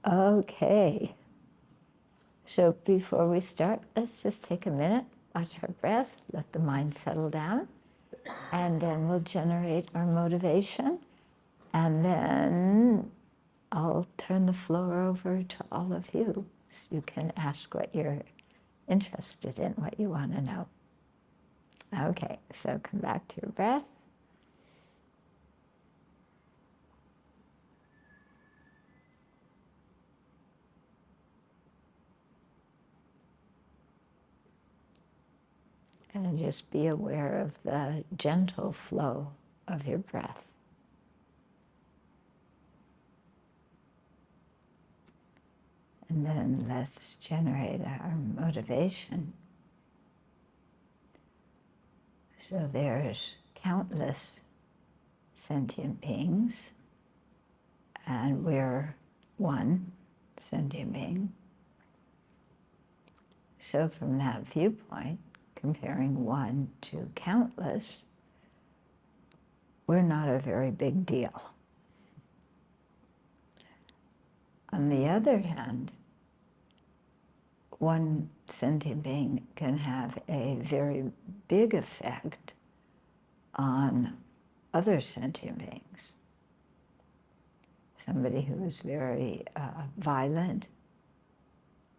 Okay. So before we start, let's just take a minute, watch our breath, let the mind settle down, and then we'll generate our motivation. And then I'll turn the floor over to all of you. So you can ask what you're interested in, what you want to know. Okay, so come back to your breath. And just be aware of the gentle flow of your breath. And then let's generate our motivation. So there's countless sentient beings, and we're one sentient being. So from that viewpoint, comparing one to countless, we're not a very big deal. On the other hand, one sentient being can have a very big effect on other sentient beings. Somebody who is very violent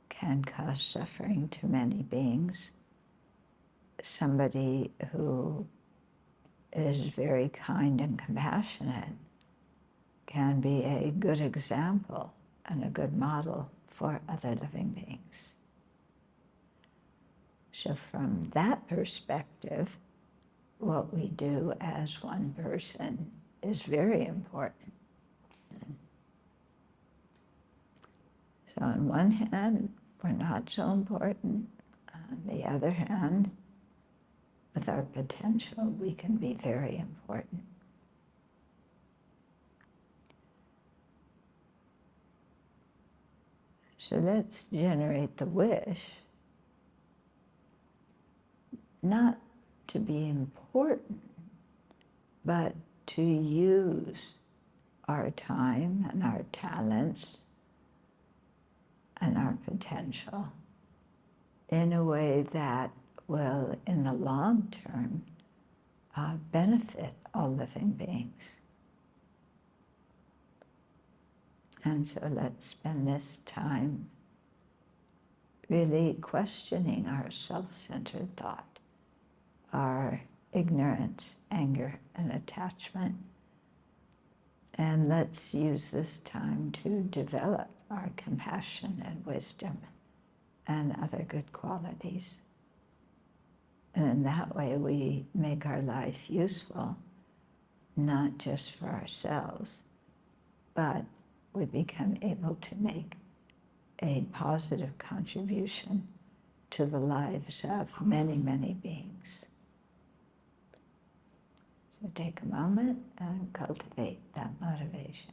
can cause suffering to many beings. Somebody who is very kind and compassionate can be a good example and a good model for other living beings. So from that perspective, what we do as one person is very important. So on one hand, we're not so important. On the other hand, with our potential, we can be very important. So let's generate the wish not to be important, but to use our time and our talents and our potential in a way that will, in the long term, benefit all living beings. And so let's spend this time really questioning our self-centered thought, our ignorance, anger, and attachment. And let's use this time to develop our compassion and wisdom and other good qualities. And in that way, we make our life useful, not just for ourselves, but we become able to make a positive contribution to the lives of many, many beings. So take a moment and cultivate that motivation.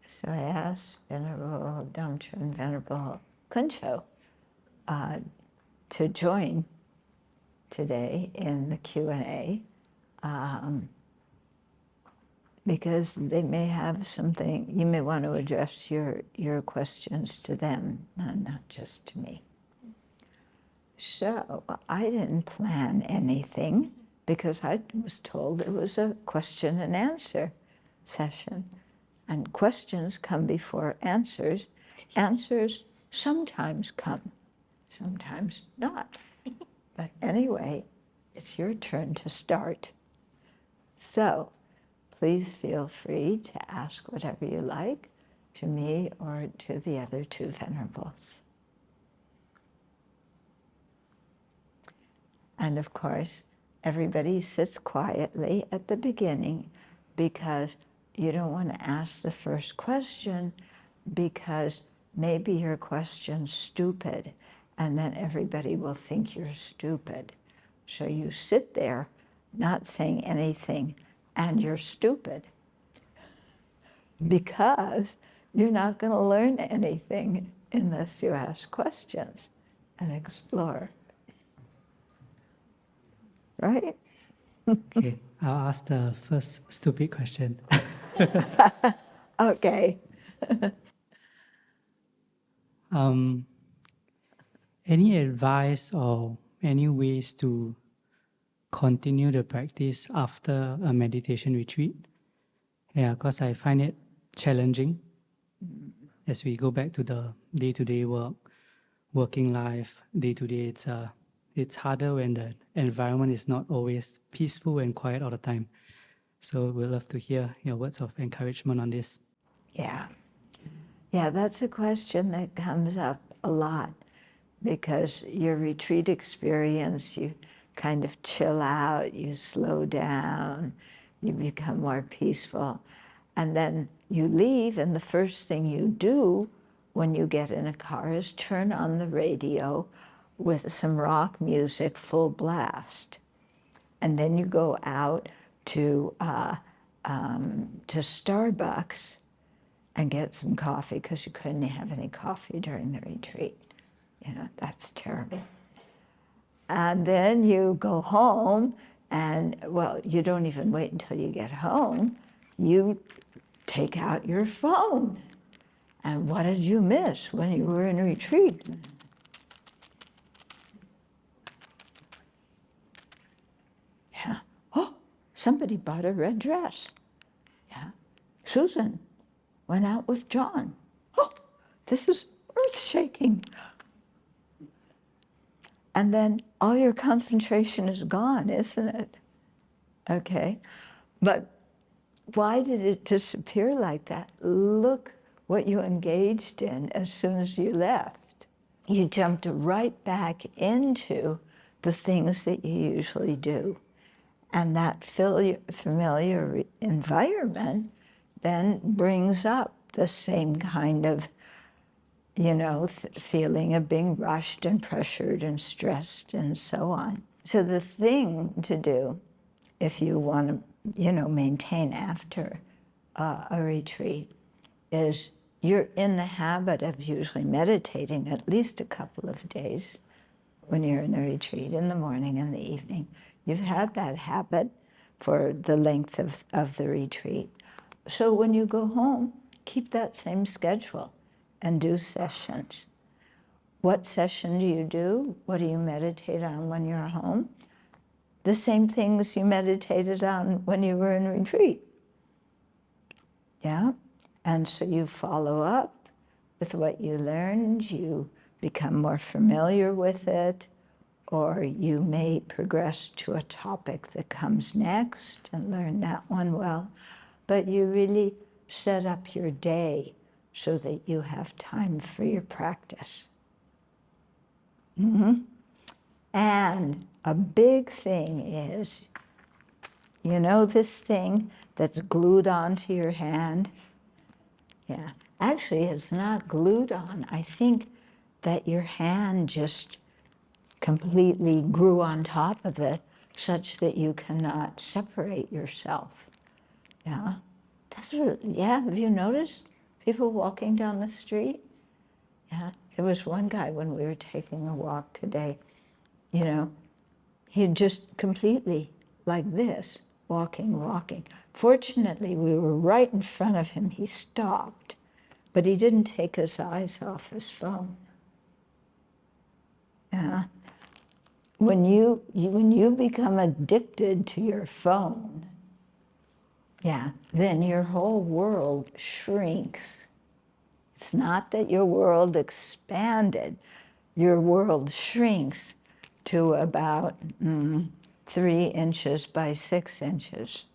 So I asked Venerable Damchen and Venerable Kuncho to join today in the Q&A because they may have something, you may want to address your questions to them, not just to me. So I didn't plan anything because I was told it was a question and answer session. And questions come before answers. Answers sometimes come, sometimes not. But anyway, it's your turn to start. So please feel free to ask whatever you like to me or to the other two venerables. And of course, everybody sits quietly at the beginning because you don't want to ask the first question because maybe your question's stupid and then everybody will think you're stupid. So you sit there not saying anything and you're stupid. because you're not going to learn anything unless you ask questions and explore. Right? Okay, I'll ask the first stupid question. Okay. Any advice or any ways to continue the practice after a meditation retreat? Yeah, because I find it challenging as we go back to the day-to-day working life, day-to-day. It's harder when the environment is not always peaceful and quiet all the time. So we'd love to hear your words of encouragement on this. Yeah. Yeah, that's a question that comes up a lot because your retreat experience, you kind of chill out, you slow down, you become more peaceful. And then you leave, and the first thing you do when you get in a car is turn on the radio with some rock music full blast. And then you go out to Starbucks and get some coffee because you couldn't have any coffee during the retreat. That's terrible. And then you go home and, well, you don't even wait until you get home. You take out your phone. And what did you miss when you were in retreat? Yeah. Oh, somebody bought a red dress. Yeah. Susan went out with John. Oh, this is earth-shaking. And then all your concentration is gone, isn't it? Okay. But why did it disappear like that? Look what you engaged in as soon as you left. You jumped right back into the things that you usually do. And that familiar environment then brings up the same kind of feeling of being rushed and pressured and stressed and so on. So the thing to do, if you want to, maintain after a retreat, is you're in the habit of usually meditating at least a couple of days when you're in a retreat, in the morning and the evening. You've had that habit for the length of the retreat. So when you go home, keep that same schedule and do sessions. What session do you do? What do you meditate on when you're home? The same things you meditated on when you were in retreat. Yeah? And so you follow up with what you learned, you become more familiar with it, or you may progress to a topic that comes next and learn that one well. But you really set up your day so that you have time for your practice. Mm-hmm. And a big thing is, this thing that's glued onto your hand? Yeah, actually it's not glued on. I think that your hand just completely grew on top of it such that you cannot separate yourself. Yeah, have you noticed people walking down the street? Yeah, there was one guy when we were taking a walk today, he just completely like this, walking. Fortunately, we were right in front of him. He stopped, but he didn't take his eyes off his phone. Yeah. When you become addicted to your phone, yeah, then your whole world shrinks. It's not that your world expanded. Your world shrinks to about 3 inches by 6 inches.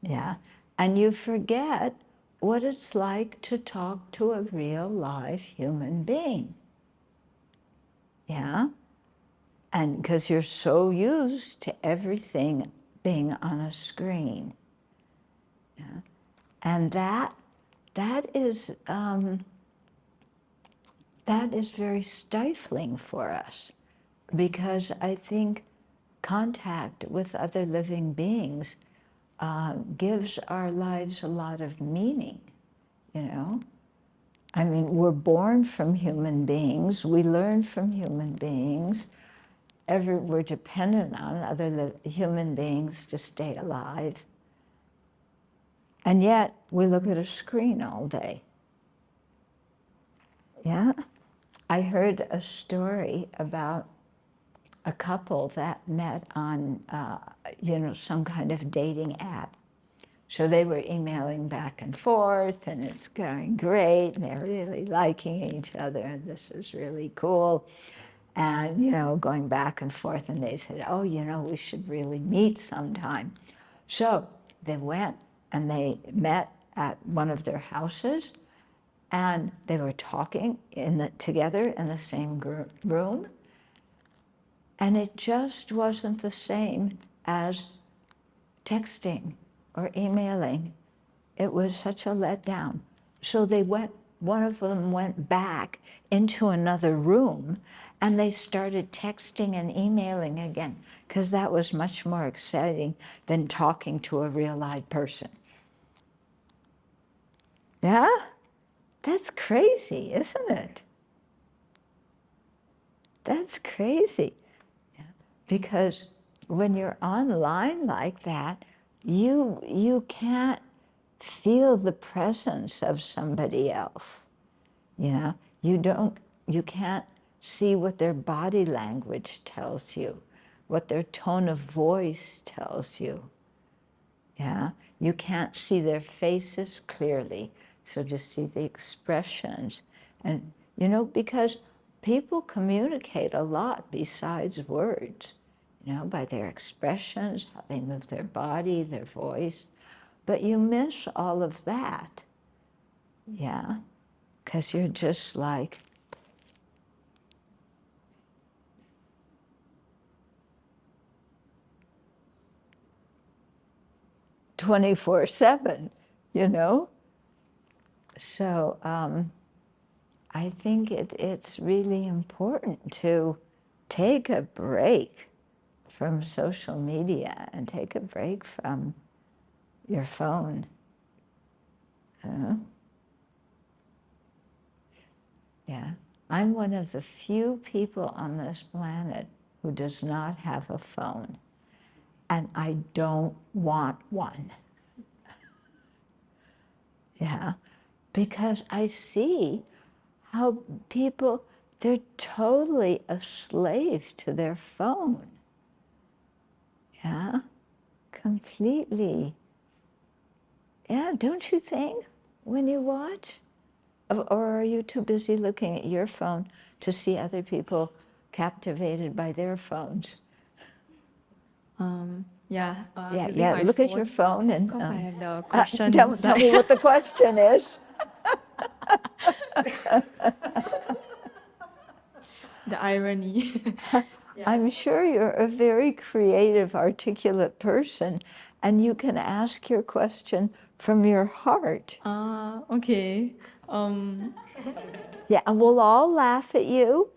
Yeah, and you forget what it's like to talk to a real live human being. Yeah, and because you're so used to everything being on a screen. Yeah, and that is very stifling for us, because I think contact with other living beings gives our lives a lot of meaning, you know? I mean, we're born from human beings, we learn from human beings, we're dependent on other human beings to stay alive. And yet, we look at a screen all day. Yeah? I heard a story about a couple that met on, some kind of dating app. So they were emailing back and forth, and it's going great, and they're really liking each other, and this is really cool. And, going back and forth, and they said, oh, we should really meet sometime. So they went, and they met at one of their houses, and they were talking together in the same room, and it just wasn't the same as texting or emailing. It was such a letdown. So one of them went back into another room, and they started texting and emailing again, because that was much more exciting than talking to a real live person. Yeah? That's crazy, isn't it? That's crazy. Yeah. Because when you're online like that, you can't feel the presence of somebody else. You can't see what their body language tells you, what their tone of voice tells you. Yeah, you can't see their faces clearly, so just see the expressions. And because people communicate a lot besides words, by their expressions, how they move their body, their voice. But you miss all of that, yeah, because you're just like, "24/7, So I think it's really important to take a break from social media and take a break from your phone. Yeah. I'm one of the few people on this planet who does not have a phone, and I don't want one. Yeah, because I see how people, they're totally a slave to their phone. Yeah, completely. Yeah, don't you think, when you watch? Or are you too busy looking at your phone to see other people captivated by their phones? Using my Look phone, at your phone and because I have the question tell inside. me what the question is. The irony. I'm sure you're a very creative, articulate person, and you can ask your question from your heart. Okay. Yeah, and we'll all laugh at you,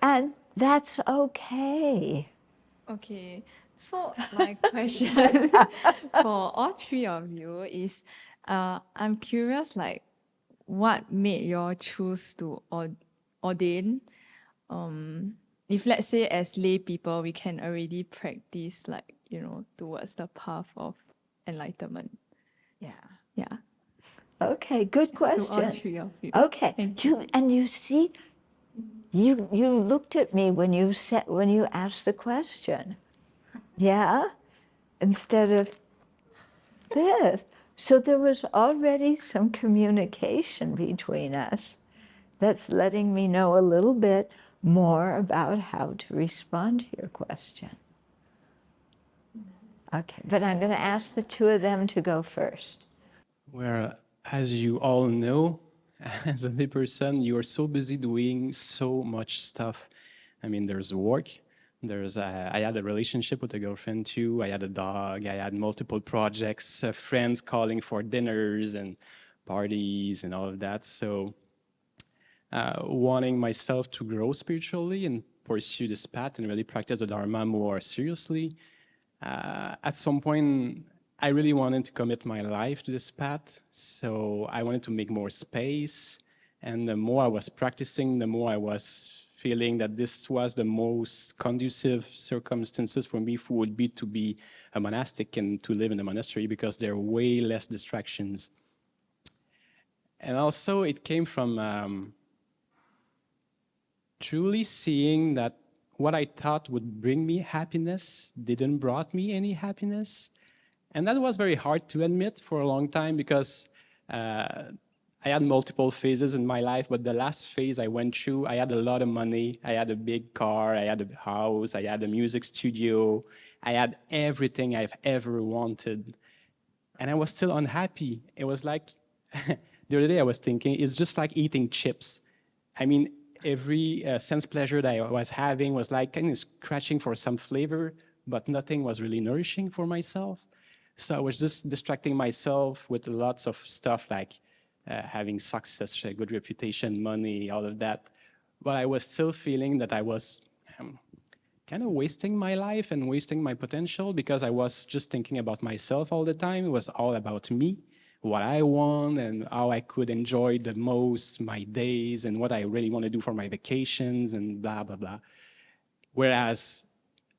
and that's okay. Okay. So my question for all three of you is, I'm curious, like, what made you all choose to ordain? If let's say as lay people, we can already practice, like, towards the path of enlightenment. Yeah. Yeah. Okay, good To all question. three of you. Okay, Thank you. you see, you looked at me when you asked the question. Yeah, instead of this. So there was already some communication between us that's letting me know a little bit more about how to respond to your question. Okay, but I'm going to ask the two of them to go first. Where, as you all know, as a lay person, you are so busy doing so much stuff. I mean, there's work. I had a relationship with a girlfriend too. I had a dog. I had multiple projects, friends calling for dinners and parties and all of that. So, wanting myself to grow spiritually and pursue this path and really practice the Dharma more seriously, at some point, I really wanted to commit my life to this path. So I wanted to make more space. And the more I was practicing, the more I was feeling that this was the most conducive circumstances for me would be to be a monastic and to live in a monastery, because there are way less distractions. And also it came from truly seeing that what I thought would bring me happiness didn't brought me any happiness. And that was very hard to admit for a long time, because I had multiple phases in my life, but the last phase I went through, I had a lot of money, I had a big car, I had a house, I had a music studio, I had everything I've ever wanted. And I was still unhappy. It was like, the other day I was thinking, it's just like eating chips. I mean, every sense pleasure that I was having was like kind of scratching for some flavor, but nothing was really nourishing for myself. So I was just distracting myself with lots of stuff like having success, a good reputation, money, all of that. But I was still feeling that I was kind of wasting my life and wasting my potential, because I was just thinking about myself all the time. It was all about me, what I want and how I could enjoy the most my days and what I really want to do for my vacations and blah, blah, blah. Whereas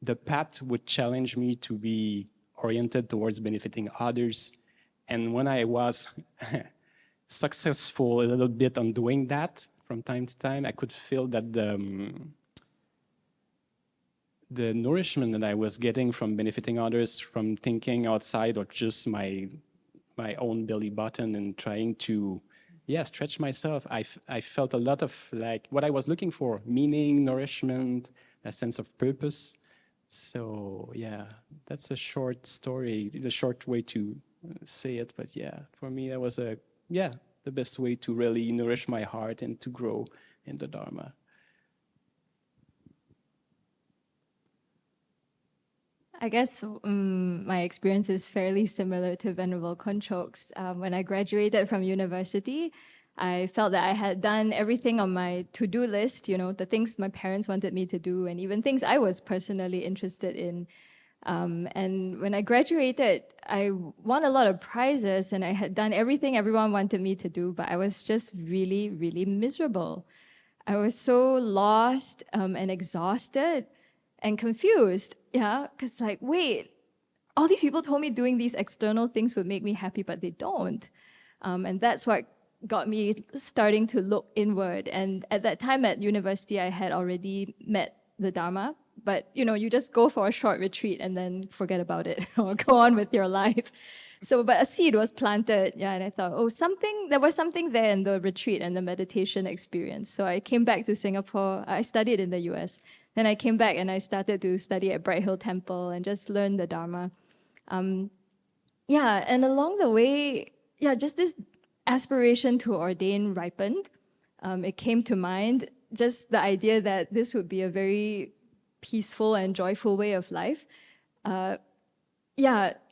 the path would challenge me to be oriented towards benefiting others. And when I was successful a little bit on doing that from time to time, I could feel that the nourishment that I was getting from benefiting others, from thinking outside or just my own belly button and trying to, stretch myself, I felt a lot of like what I was looking for: meaning, nourishment, a sense of purpose. So yeah, that's a short story, the short way to say it. But yeah, for me, that was the best way to really nourish my heart and to grow in the Dharma. I guess my experience is fairly similar to Venerable Kunchok's. When I graduated from university, I felt that I had done everything on my to-do list, the things my parents wanted me to do, and even things I was personally interested in. And when I graduated, I won a lot of prizes and I had done everything everyone wanted me to do, but I was just really, really miserable. I was so lost and exhausted and confused, because wait, all these people told me doing these external things would make me happy, but they don't. And that's what got me starting to look inward. And at that time at university, I had already met the Dharma, but you just go for a short retreat and then forget about it or go on with your life. So, but a seed was planted, and I thought, there was something there in the retreat and the meditation experience. So I came back to Singapore. I studied in the US. Then I came back and I started to study at Bright Hill Temple and just learn the Dharma. And along the way, just this aspiration to ordain ripened. It came to mind, just the idea that this would be a very peaceful and joyful way of life.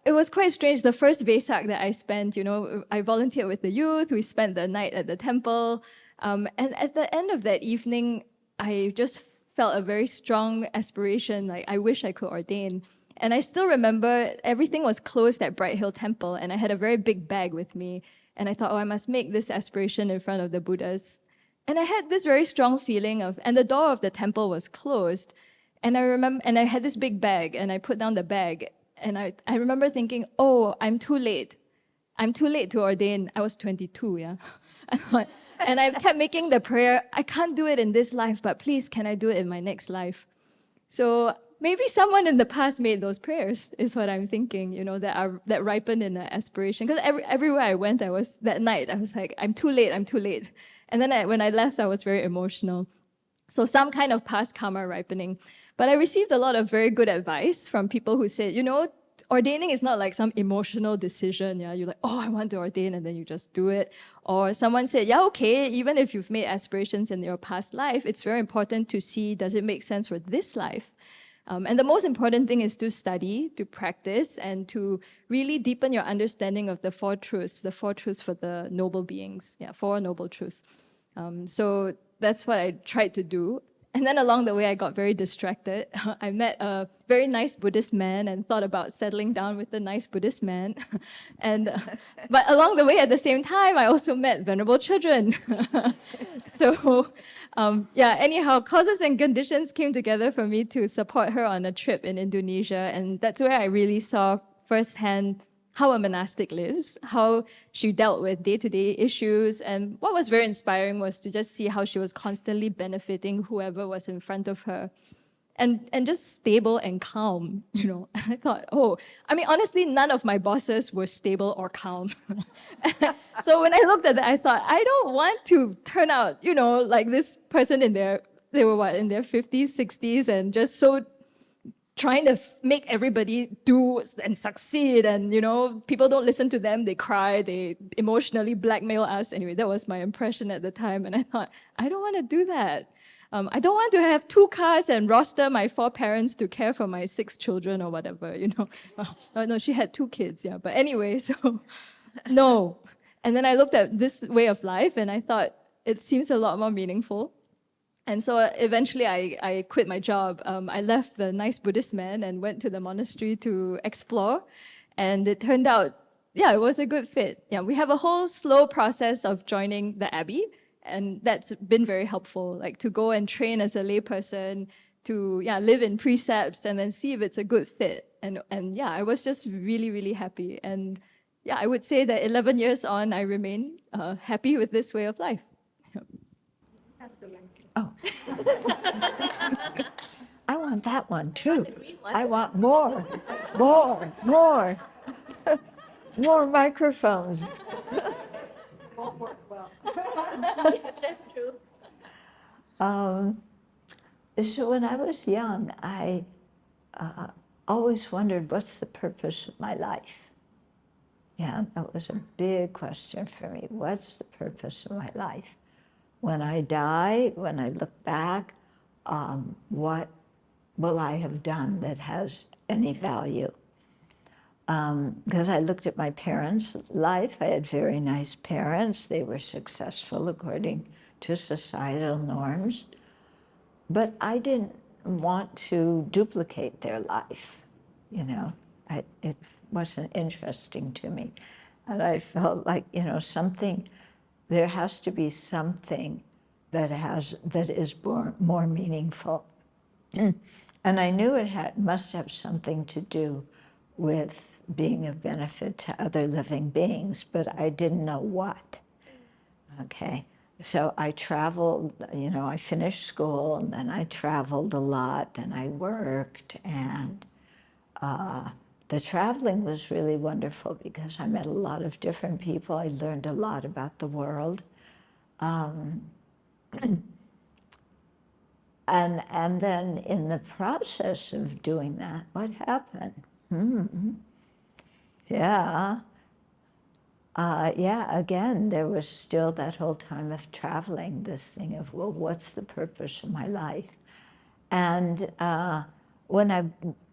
It was quite strange. The first Vesak that I spent, I volunteered with the youth. We spent the night at the temple. And at the end of that evening, I just felt a very strong aspiration, like I wish I could ordain. And I still remember everything was closed at Bright Hill Temple, and I had a very big bag with me. And I thought, I must make this aspiration in front of the Buddhas. And I had this very strong feeling and the door of the temple was closed. And I had this big bag, and I put down the bag. And I remember thinking, I'm too late. I'm too late to ordain. I was 22, yeah. And I kept making the prayer, I can't do it in this life, but please, can I do it in my next life? So maybe someone in the past made those prayers, is what I'm thinking, that ripened in an aspiration. Because everywhere I went, that night, I was like, I'm too late, I'm too late. And then when I left, I was very emotional. So some kind of past karma ripening. But I received a lot of very good advice from people who said, ordaining is not like some emotional decision. Yeah, you're like, I want to ordain, and then you just do it. Or someone said, okay, even if you've made aspirations in your past life, it's very important to see, does it make sense for this life? And the most important thing is to study, to practice, and to really deepen your understanding of the four truths for the noble beings. Yeah, four noble truths. So that's what I tried to do. And then along the way, I got very distracted. I met a very nice Buddhist man and thought about settling down with a nice Buddhist man. But along the way, at the same time, I also met venerable children. So, anyhow, causes and conditions came together for me to support her on a trip in Indonesia. And that's where I really saw firsthand how a monastic lives, how she dealt with day-to-day issues. And what was very inspiring was to just see how she was constantly benefiting whoever was in front of her. And just stable and calm, you know. And I thought, honestly, none of my bosses were stable or calm. So when I looked at that, I thought, I don't want to turn out, like this person in their 50s, 60s, and just so trying to make everybody do and succeed, and people don't listen to them, they cry, they emotionally blackmail us. Anyway, that was my impression at the time, and I thought, I don't want to do that. I don't want to have 2 cars and roster my 4 parents to care for my 6 children or whatever, Well, no, she had 2 kids, yeah, but anyway, so no. And then I looked at this way of life and I thought, it seems a lot more meaningful. And so eventually I quit my job. I left the nice Buddhist man and went to the monastery to explore. And it turned out, it was a good fit. Yeah, we have a whole slow process of joining the Abbey. And that's been very helpful, like to go and train as a layperson, to live in precepts and then see if it's a good fit. And I was just really, really happy. And I would say that 11 years on, I remain happy with this way of life. Oh. I want that one too. I want more. More microphones. Won't work well. That's true. So when I was young, I always wondered, what's the purpose of my life? Yeah, that was a big question for me. What's the purpose of my life? When I die, when I look back, what will I have done that has any value? Because I looked at my parents' life. I had very nice parents. They were successful according to societal norms. But I didn't want to duplicate their life, It wasn't interesting to me. And I felt like, there has to be something that is more meaningful. And I knew it must have something to do with being of benefit to other living beings, but I didn't know what. Okay, so I traveled, I finished school, and then I traveled a lot, then I worked, and the traveling was really wonderful because I met a lot of different people. I learned a lot about the world. And then in the process of doing that, what happened? Again, there was still that whole time of traveling, this thing of, well, what's the purpose of my life? And when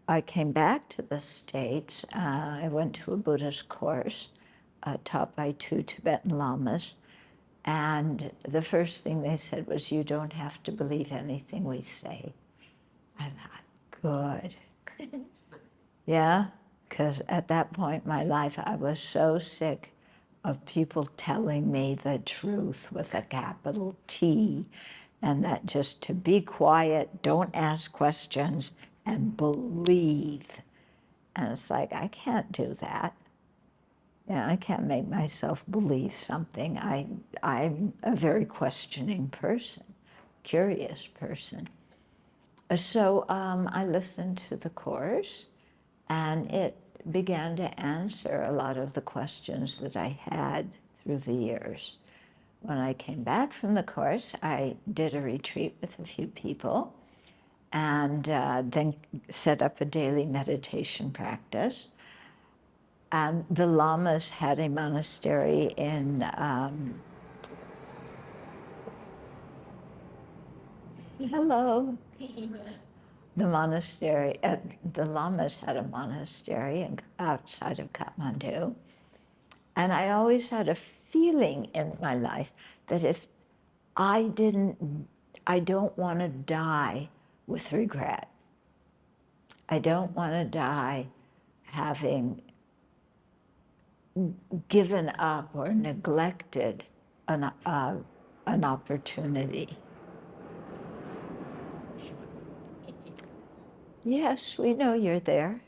I came back to the States, I went to a Buddhist course taught by 2 Tibetan lamas. And the first thing they said was, you don't have to believe anything we say. I thought, good. Yeah, because at that point in my life, I was so sick of people telling me the truth with a capital T, and that just to be quiet, don't ask questions, and believe. And it's like, I can't do that. Yeah, I can't make myself believe something. I'm a very questioning person, curious person. So I listened to the Course, and it began to answer a lot of the questions that I had through the years. When I came back from the Course, I did a retreat with a few people, and then set up a daily meditation practice. And the lamas had a monastery in hello. The monastery, the lamas had a monastery outside of Kathmandu. And I always had a feeling in my life that if I I don't want to die with regret. I don't want to die having given up or neglected an opportunity. Yes, we know you're there.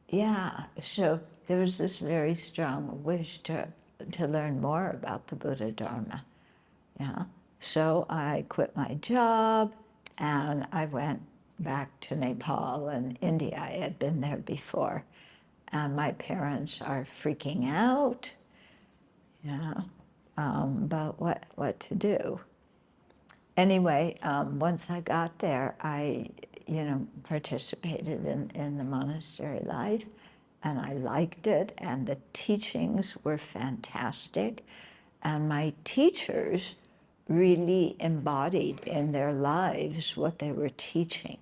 Yeah, so there was this very strong wish to learn more about the Buddha Dharma. Yeah, so I quit my job and I went back to Nepal and India. I had been there before, and my parents are freaking out. Yeah, about what to do. Anyway, once I got there, I, participated in the monastery life, and I liked it, and the teachings were fantastic, and my teachers really embodied in their lives what they were teaching.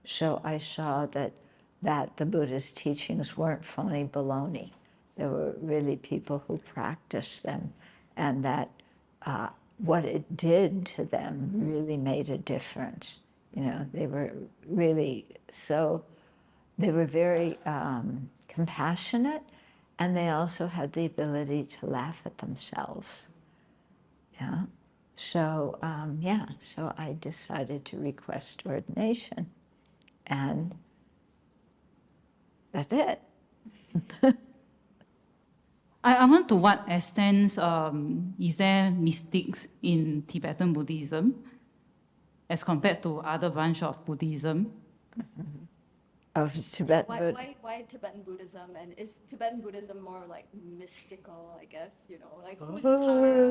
So I saw that the Buddhist teachings weren't phony baloney. There were really people who practiced them, and that what it did to them really made a difference. They were really they were very compassionate, and they also had the ability to laugh at themselves. Yeah. So, so I decided to request ordination, and that's it. I want to what extent is there mystics in Tibetan Buddhism as compared to other branch of Buddhism? Of Tibetan Buddhism. Why Tibetan Buddhism? And is Tibetan Buddhism more like mystical, I guess? Like who's Tara?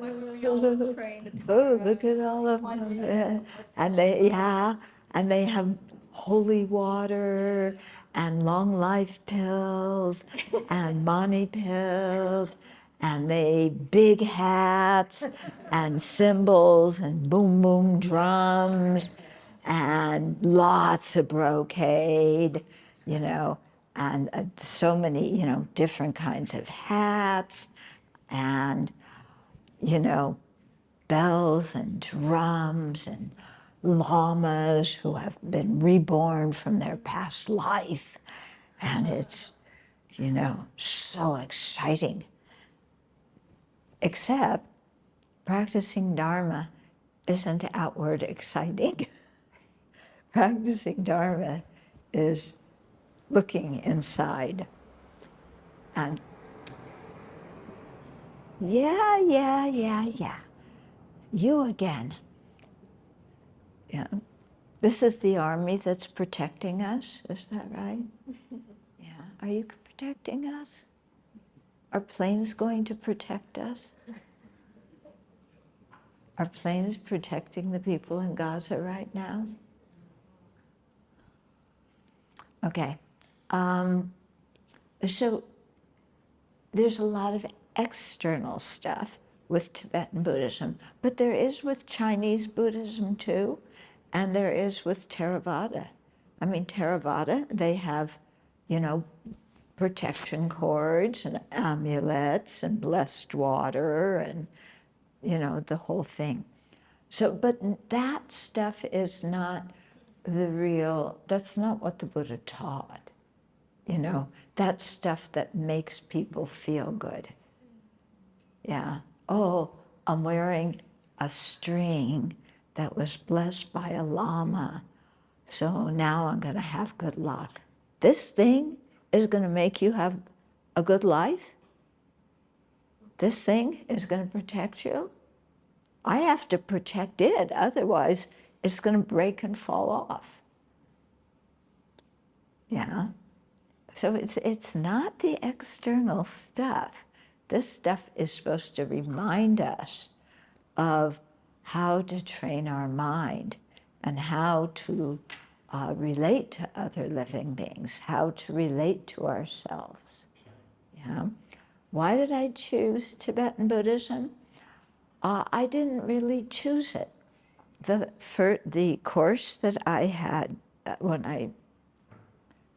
Why were we all praying to Tara? Oh, look at all of Why them. did- Yeah. what's And the- they have holy water and long life pills and mani pills, and they big hats and cymbals and boom boom drums and lots of brocade, and so many, different kinds of hats and, bells and drums and lamas who have been reborn from their past life. And it's, so exciting. Except practicing Dharma isn't outward exciting. Practicing Dharma is looking inside. And yeah. You again. Yeah. This is the army that's protecting us, is that right? Yeah. Are you protecting us? Are planes going to protect us? Are planes protecting the people in Gaza right now? Okay. So there's a lot of external stuff with Tibetan Buddhism, but there is with Chinese Buddhism too, and there is with Theravada. I mean, Theravada, they have, protection cords and amulets and blessed water and, the whole thing. So, but that stuff is not that's not what the Buddha taught. That's stuff that makes people feel good. Yeah. Oh, I'm wearing a string that was blessed by a lama, so now I'm going to have good luck. This thing is going to make you have a good life? This thing is going to protect you? I have to protect it, otherwise it's going to break and fall off. Yeah. So it's not the external stuff. This stuff is supposed to remind us of how to train our mind and how to relate to other living beings, how to relate to ourselves. Yeah. Why did I choose Tibetan Buddhism? I didn't really choose it. The course that I had when I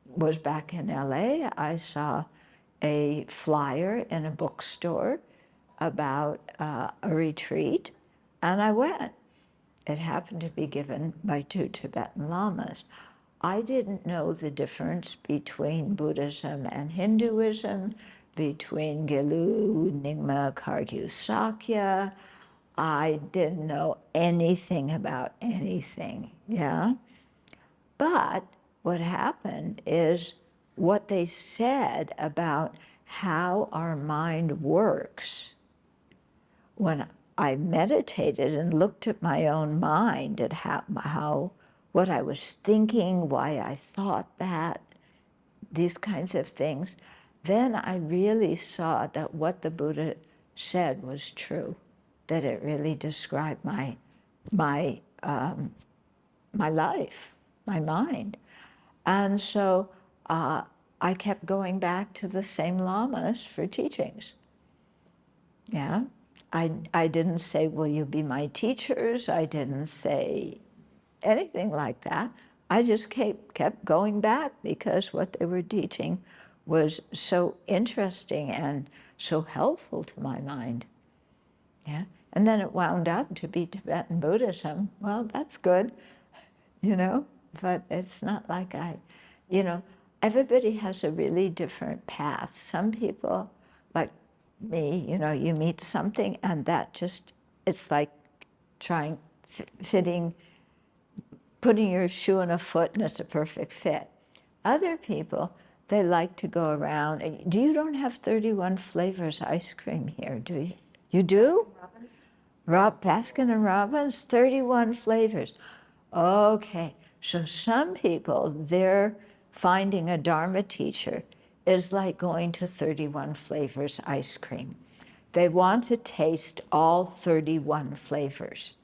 was back in LA, I saw a flyer in a bookstore about a retreat, and I went. It happened to be given by 2 Tibetan lamas. I didn't know the difference between Buddhism and Hinduism, between Gelu, Nyingma, Kagyu, Sakya. I didn't know anything about anything, yeah? But what happened is what they said about how our mind works. When I meditated and looked at my own mind, at how what I was thinking, why I thought that, these kinds of things, then I really saw that what the Buddha said was true, that it really described my life, my mind. And so I kept going back to the same lamas for teachings. Yeah, I didn't say, will you be my teachers? I didn't say anything like that. I just kept going back because what they were teaching was so interesting and so helpful to my mind. Yeah, and then it wound up to be Tibetan Buddhism. Well, that's good, you know, but it's not like everybody has a really different path. Some people, like me, you meet something and that just, it's like putting your shoe in a foot and it's a perfect fit. Other people, they like to go around. You don't have 31 flavors ice cream here, do you? You do? Baskin and Robbins, 31 flavors. Okay, so some people, their finding a Dharma teacher is like going to 31 flavors ice cream. They want to taste all 31 flavors.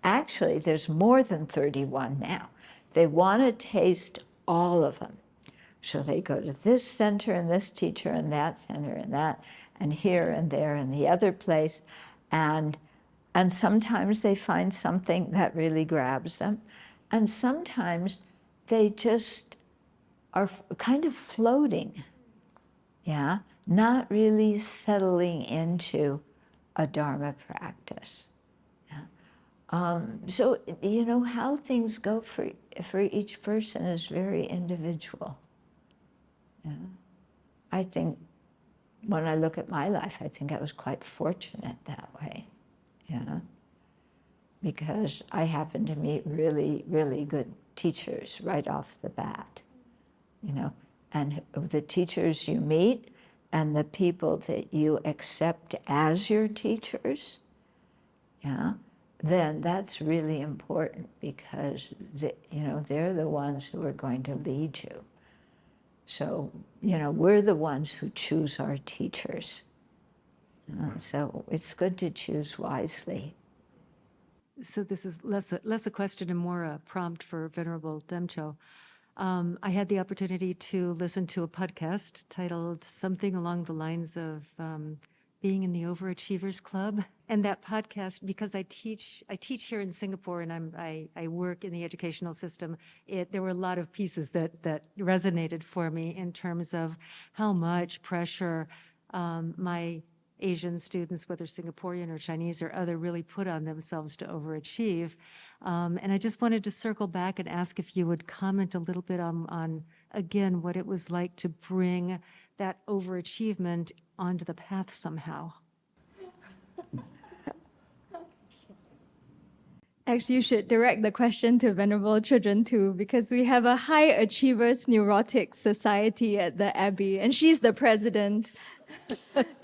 Actually, there's more than 31 now. They want to taste all of them. So they go to this center and this teacher and that center and that, and here and there and the other place. And sometimes they find something that really grabs them. And sometimes they just are kind of floating, yeah, not really settling into a Dharma practice. So, how things go for each person is very individual. Yeah. I think when I look at my life, I think I was quite fortunate that way. Yeah. Because I happened to meet really, really good teachers right off the bat. And the teachers you meet and the people that you accept as your teachers, yeah, then that's really important because they're the ones who are going to lead you. So, we're the ones who choose our teachers. So it's good to choose wisely. So this is less a question and more a prompt for Venerable Demcho. I had the opportunity to listen to a podcast titled something along the lines of being in the Overachievers Club. And that podcast, because I teach here in Singapore and I work in the educational system, there were a lot of pieces that resonated for me in terms of how much pressure my Asian students, whether Singaporean or Chinese or other, really put on themselves to overachieve. And I just wanted to circle back and ask if you would comment a little bit on again, what it was like to bring that overachievement onto the path somehow. Actually, you should direct the question to Venerable Children too, because we have a high achievers neurotic society at the Abbey, and she's the president.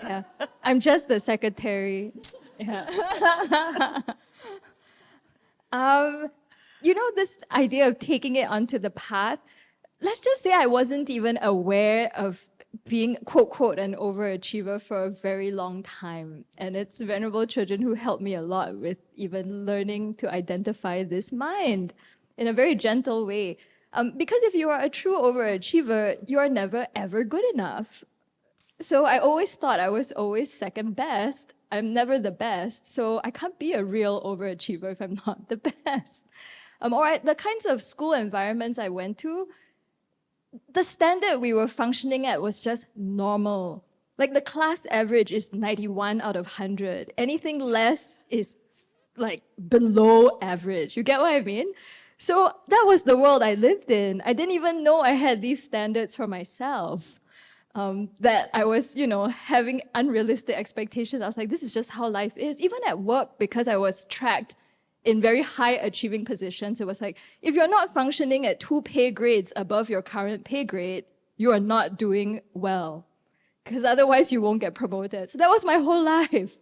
Yeah, I'm just the secretary. Yeah. This idea of taking it onto the path, let's just say I wasn't even aware of being, quote, quote, an overachiever for a very long time. And it's Venerable Children who helped me a lot with even learning to identify this mind in a very gentle way. Because if you are a true overachiever, you are never, ever good enough. So I always thought I was always second best. I'm never the best. So I can't be a real overachiever if I'm not the best. Or the kinds of school environments I went to, the standard we were functioning at was just normal. Like the class average is 91 out of 100. Anything less is like below average. You get what I mean? So that was the world I lived in. I didn't even know I had these standards for myself. That I was, having unrealistic expectations. I was like, this is just how life is. Even at work, because I was tracked in very high achieving positions, it was like, if you're not functioning at 2 pay grades above your current pay grade, you are not doing well, because otherwise you won't get promoted. So that was my whole life.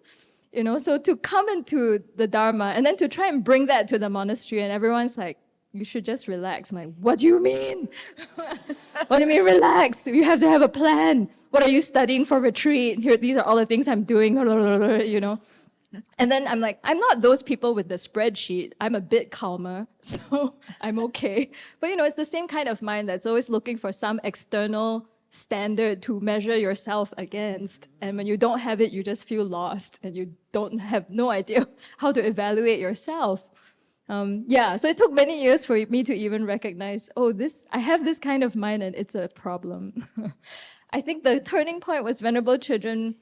So to come into the Dharma and then to try and bring that to the monastery, and everyone's like, you should just relax. I'm like, what do you mean? What do you mean relax? You have to have a plan. What are you studying for retreat? Here, these are all the things I'm doing, And then I'm like, I'm not those people with the spreadsheet. I'm a bit calmer, so I'm okay. But it's the same kind of mind that's always looking for some external standard to measure yourself against. And when you don't have it, you just feel lost and you don't have no idea how to evaluate yourself. So it took many years for me to even recognize, I have this kind of mind and it's a problem. I think the turning point was Venerable Children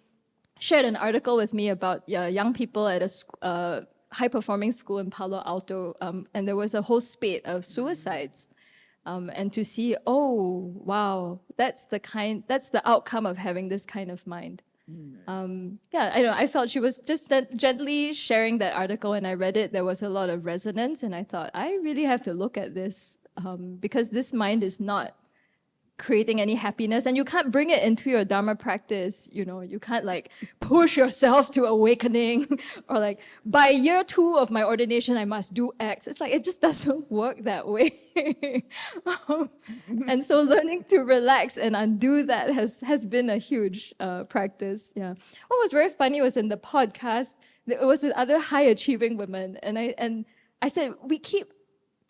shared an article with me about young people at a high-performing school in Palo Alto, and there was a whole spate of suicides. And to see, wow, that's the outcome of having this kind of mind. I felt she was just gently sharing that article, and I read it. There was a lot of resonance, and I thought, I really have to look at this, because this mind is not creating any happiness, and you can't bring it into your Dharma practice. You can't like push yourself to awakening or like, by year 2 of my ordination I must do X. It's like, it just doesn't work that way. And so learning to relax and undo that has been a huge practice. What was very funny was in the podcast, it was with other high achieving women, and I said, we keep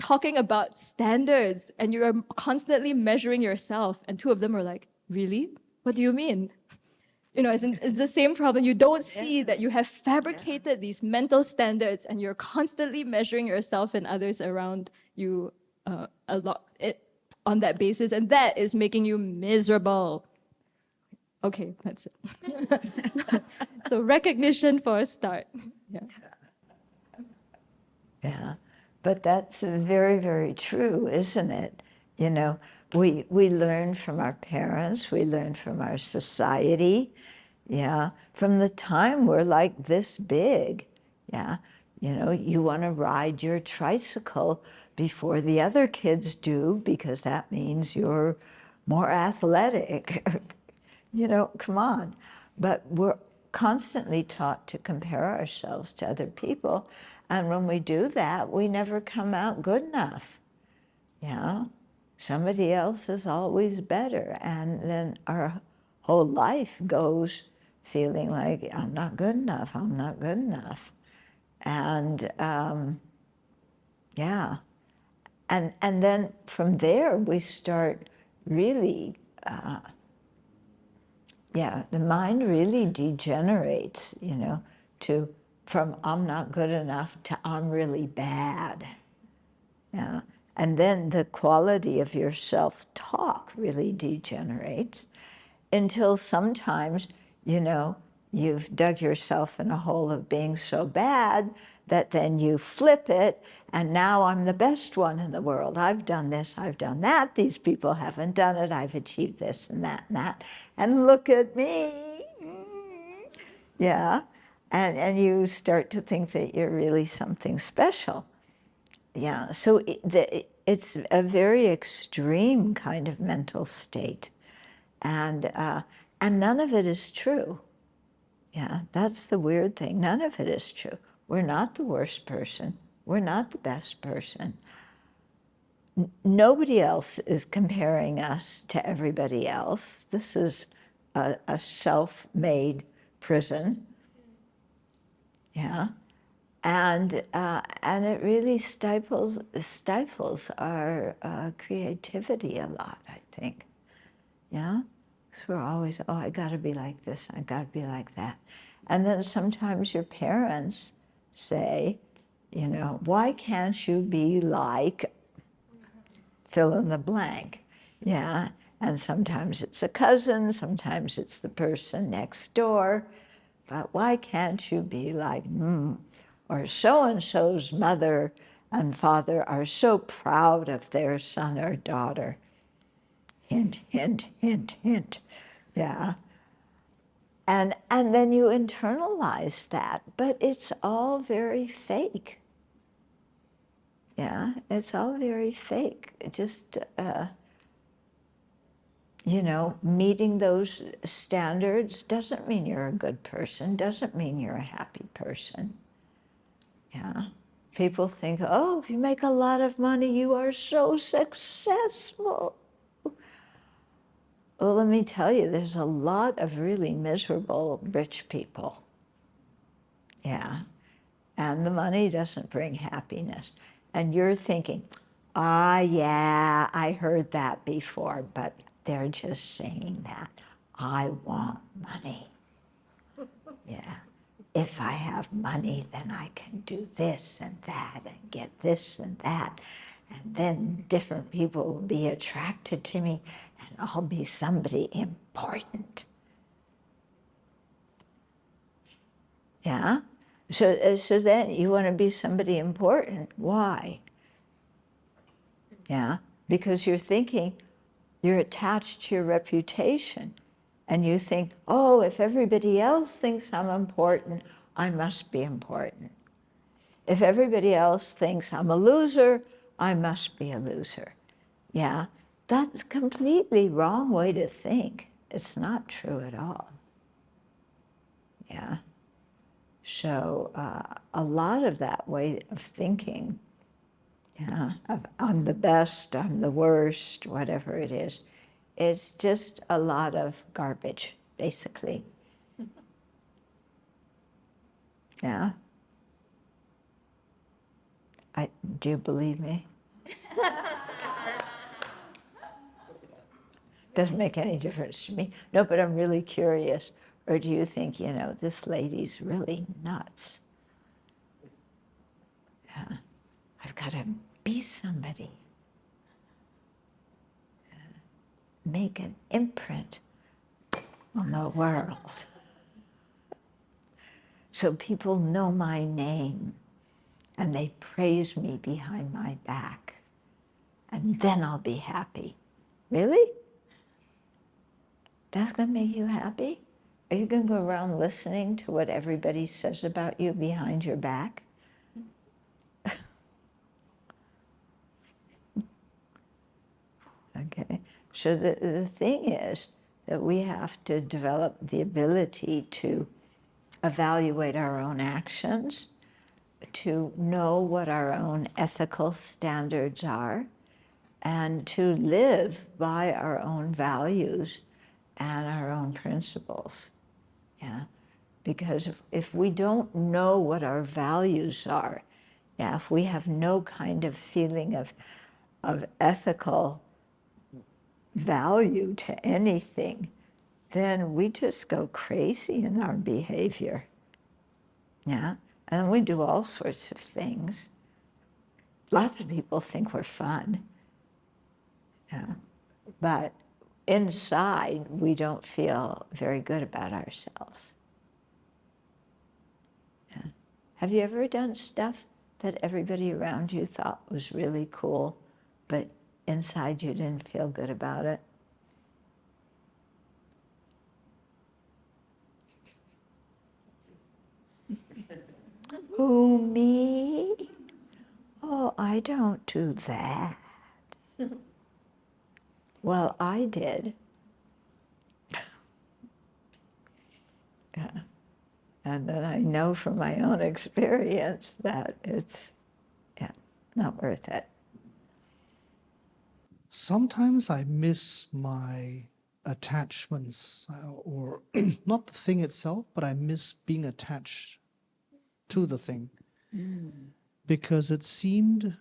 talking about standards and you're constantly measuring yourself, and 2 of them were like, really? What do you mean? It's the same problem. You don't see that you have fabricated these mental standards and you're constantly measuring yourself and others around you a lot on that basis, and that is making you miserable. Okay, that's it. So recognition for a start. Yeah, but that's very, very true, isn't it? We learn from our parents, we learn from our society, from the time we're like this big, you want to ride your tricycle before the other kids do, because that means you're more athletic. Come on. But we're constantly taught to compare ourselves to other people. And when we do that, we never come out good enough. Somebody else is always better. And then our whole life goes feeling like, I'm not good enough, I'm not good enough. And And then from there, we start really, the mind really degenerates, from I'm not good enough to I'm really bad. And then the quality of your self-talk really degenerates until sometimes, you've dug yourself in a hole of being so bad that then you flip it, and now I'm the best one in the world. I've done this, I've done that, these people haven't done it, I've achieved this and that, and look at me. And you start to think that you're really something special. So it's a very extreme kind of mental state, and none of it is true. That's the weird thing. None of it is true. We're not the worst person. We're not the best person. Nobody else is comparing us to everybody else. This is a self-made prison. And it really stifles our creativity a lot, I think. Because we're always, I got to be like this, I got to be like that. And then sometimes your parents say, why can't you be like fill in the blank? And And sometimes it's a cousin, sometimes it's the person next door. But why can't you be like, or so-and-so's mother and father are so proud of their son or daughter. Hint, hint, hint, hint. Yeah. And then you internalize that, but it's all very fake. Yeah, it's all very fake. Just, meeting those standards doesn't mean you're a good person, doesn't mean you're a happy person. Yeah. People think, oh, if you make a lot of money, you are so successful. Well, let me tell you, there's a lot of really miserable rich people. Yeah. And the money doesn't bring happiness. And you're thinking, yeah, I heard that before, but they're just saying that. I want money. Yeah. If I have money, then I can do this and that and get this and that. And then different people will be attracted to me and I'll be somebody important. Yeah? So then you want to be somebody important. Why? Yeah? Because you're thinking, you're attached to your reputation. And you think, oh, if everybody else thinks I'm important, I must be important. If everybody else thinks I'm a loser, I must be a loser. Yeah? That's a completely wrong way to think. It's not true at all. Yeah? So a lot of that way of thinking, yeah, of I'm the best, I'm the worst, whatever it is just a lot of garbage, basically. Yeah? Do you believe me? Doesn't make any difference to me. No, but I'm really curious. Or do you think, this lady's really nuts? Yeah. I've got to be somebody. Make an imprint on the world. So people know my name and they praise me behind my back. And then I'll be happy. Really? That's going to make you happy? Are you going to go around listening to what everybody says about you behind your back? Okay. So the thing is that we have to develop the ability to evaluate our own actions, to know what our own ethical standards are, and to live by our own values and our own principles. Yeah? Because if we don't know what our values are, yeah, if we have no kind of feeling of ethical value to anything, then we just go crazy in our behavior. Yeah? And we do all sorts of things. Lots of people think we're fun. Yeah? But inside, we don't feel very good about ourselves. Yeah? Have you ever done stuff that everybody around you thought was really cool, but inside you didn't feel good about it? Who, me? Oh, I don't do that. Well, I did. Yeah. And then I know from my own experience that it's, not worth it. Sometimes I miss my attachments, or not the thing itself, but I miss being attached to the thing. Because it seemed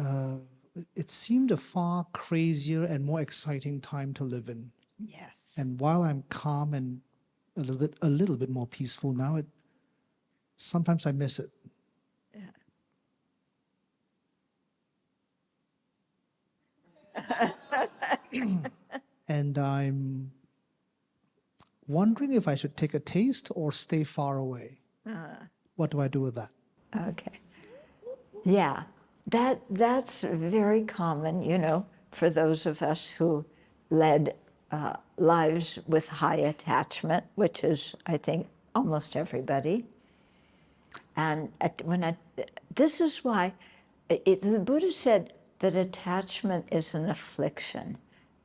a far crazier and more exciting time to live in. Yes. And while I'm calm and a little bit more peaceful now, sometimes I miss it. And I'm wondering if I should take a taste or stay far away. What do I do with that? Okay. Yeah, that's very common, you know, for those of us who led lives with high attachment, which is, I think, almost everybody. And this is why the Buddha said that attachment is an affliction,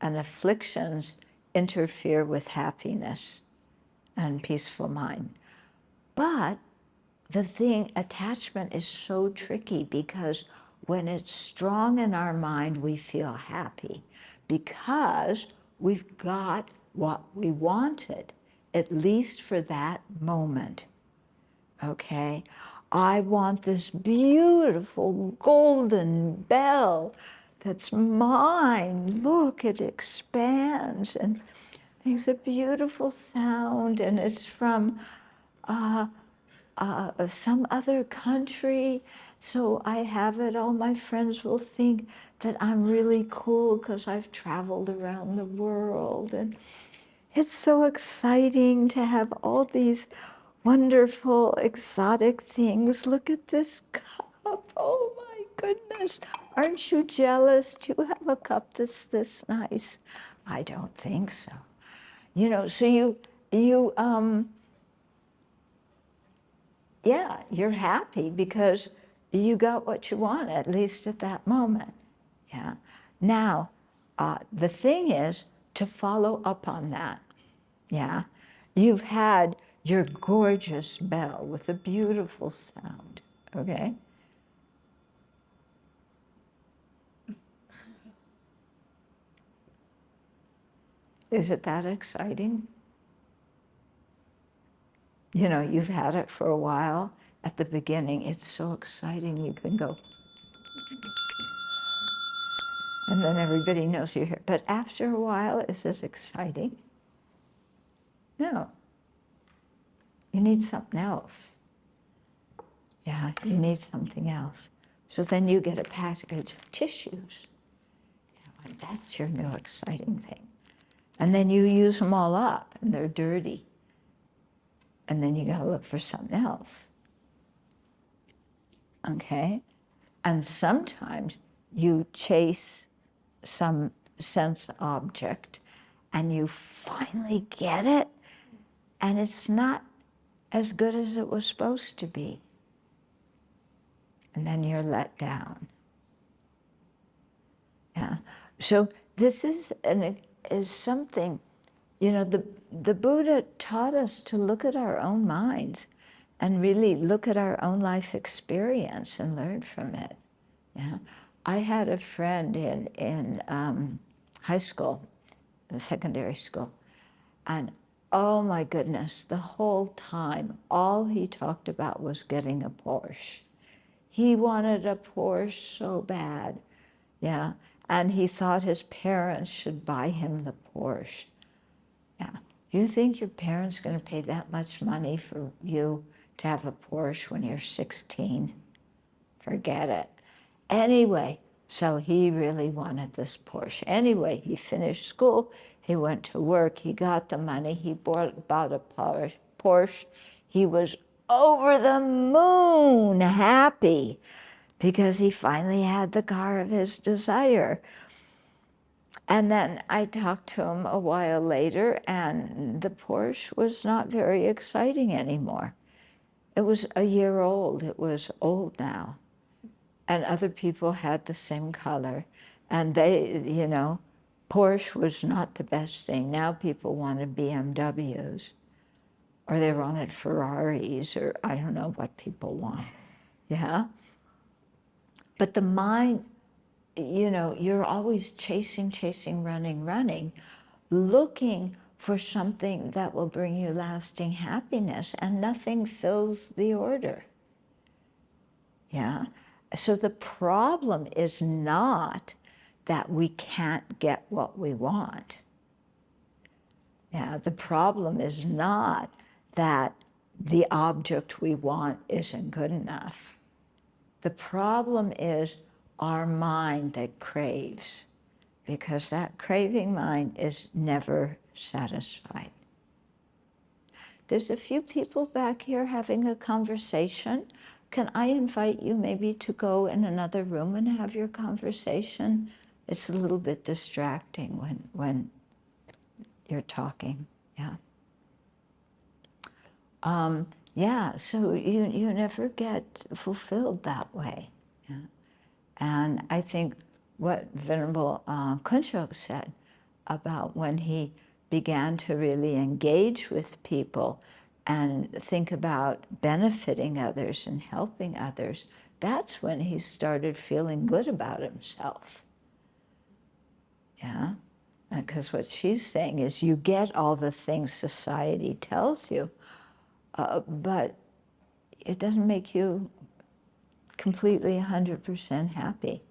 and afflictions interfere with happiness and peaceful mind. But the thing, attachment is so tricky because when it's strong in our mind, we feel happy because we've got what we wanted, at least for that moment. Okay? I want this beautiful golden bell that's mine. Look, it expands and makes a beautiful sound, and it's from some other country, so I have it. All my friends will think that I'm really cool because I've traveled around the world. And it's so exciting to have all these wonderful, exotic things. Look at this cup. Oh my goodness. Aren't you jealous? Do you have a cup that's this nice? I don't think so. You know, so yeah, you're happy because you got what you want, at least at that moment. Yeah. Now, the thing is to follow up on that. Yeah. You've had your gorgeous bell with a beautiful sound. Okay. Is it that exciting? You know, you've had it for a while. At the beginning, it's so exciting. You can go, and then everybody knows you're here. But after a while, is this exciting? No. You need something else. Yeah, you need something else. So then you get a package of tissues. You know, and that's your new exciting thing. And then you use them all up, and they're dirty. And then you got to look for something else. Okay? And sometimes you chase some sense object and you finally get it, and it's not as good as it was supposed to be. And then you're let down. Yeah. So this is something, you know, the Buddha taught us to look at our own minds and really look at our own life experience and learn from it. Yeah. I had a friend in high school, secondary school, and oh my goodness, the whole time, all he talked about was getting a Porsche. He wanted a Porsche so bad, yeah, and he thought his parents should buy him the Porsche. Yeah, you think your parents are going to pay that much money for you to have a Porsche when you're 16? Forget it. Anyway, so he really wanted this Porsche. Anyway, he finished school, he went to work, he got the money, he bought a Porsche. He was over the moon happy because he finally had the car of his desire. And then I talked to him a while later, and the Porsche was not very exciting anymore. It was a year old. It was old now. And other people had the same color. And they, you know, Porsche was not the best thing. Now people wanted BMWs, or they wanted Ferraris, or I don't know what people want. Yeah? But the mind, you know, you're always chasing, running, looking for something that will bring you lasting happiness, and nothing fills the order. Yeah? So the problem is not that we can't get what we want. Yeah, the problem is not that the object we want isn't good enough. The problem is our mind that craves. because that craving mind is never satisfied. There's a few people back here having a conversation. Can I invite you maybe to go in another room and have your conversation? It's a little bit distracting when you're talking, yeah. Yeah, so you never get fulfilled that way. Yeah. And I think what Venerable Kunchok said about when he began to really engage with people and think about benefiting others and helping others, that's when he started feeling good about himself. Yeah, because what she's saying is you get all the things society tells you, but it doesn't make you completely 100% happy.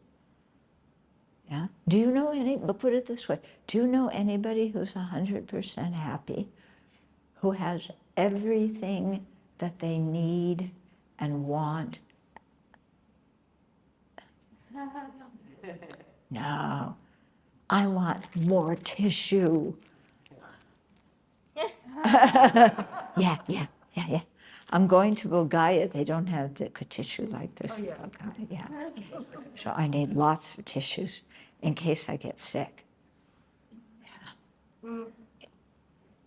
Yeah. Do you know any, but put it this way, do you know anybody who's 100% happy, who has everything that they need and want? No. I want more tissue. Yeah. I'm going to Bulgaria. They don't have the tissue like this in Bulgaria. Yeah. So I need lots of tissues in case I get sick. Yeah.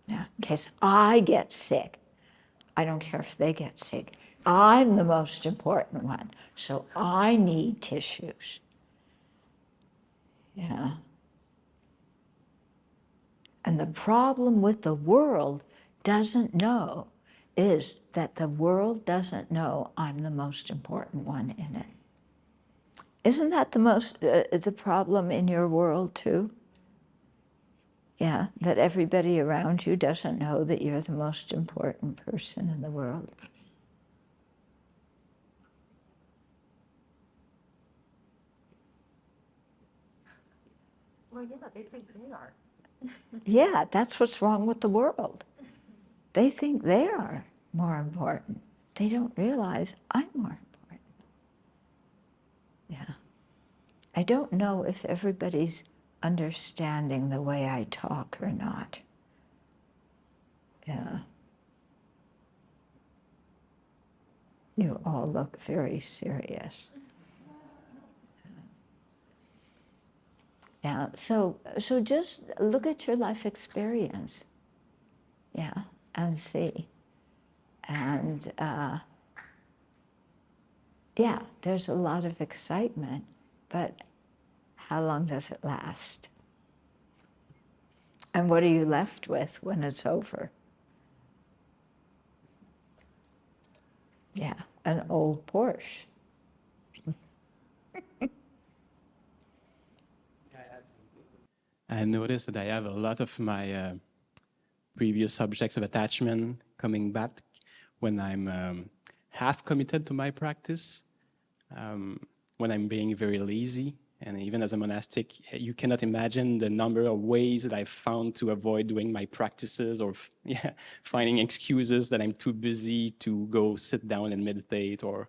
In case I get sick. I don't care if they get sick. I'm the most important one. So I need tissues. Yeah. And the problem with the world doesn't know is that the world doesn't know I'm the most important one in it. Isn't that the problem in your world too? Yeah, that everybody around you doesn't know that you're the most important person in the world. Well, yeah, they think they are. Yeah, that's what's wrong with the world. They think they are more important. They don't realize I'm more important. Yeah. I don't know if everybody's understanding the way I talk or not. Yeah. You all look very serious. Yeah, so just look at your life experience, yeah, and see. And yeah, there's a lot of excitement, but how long does it last? And what are you left with when it's over? Yeah, an old Porsche. I noticed that I have a lot of my previous subjects of attachment coming back when I'm half committed to my practice, when I'm being very lazy. And even as a monastic, you cannot imagine the number of ways that I've found to avoid doing my practices or finding excuses that I'm too busy to go sit down and meditate or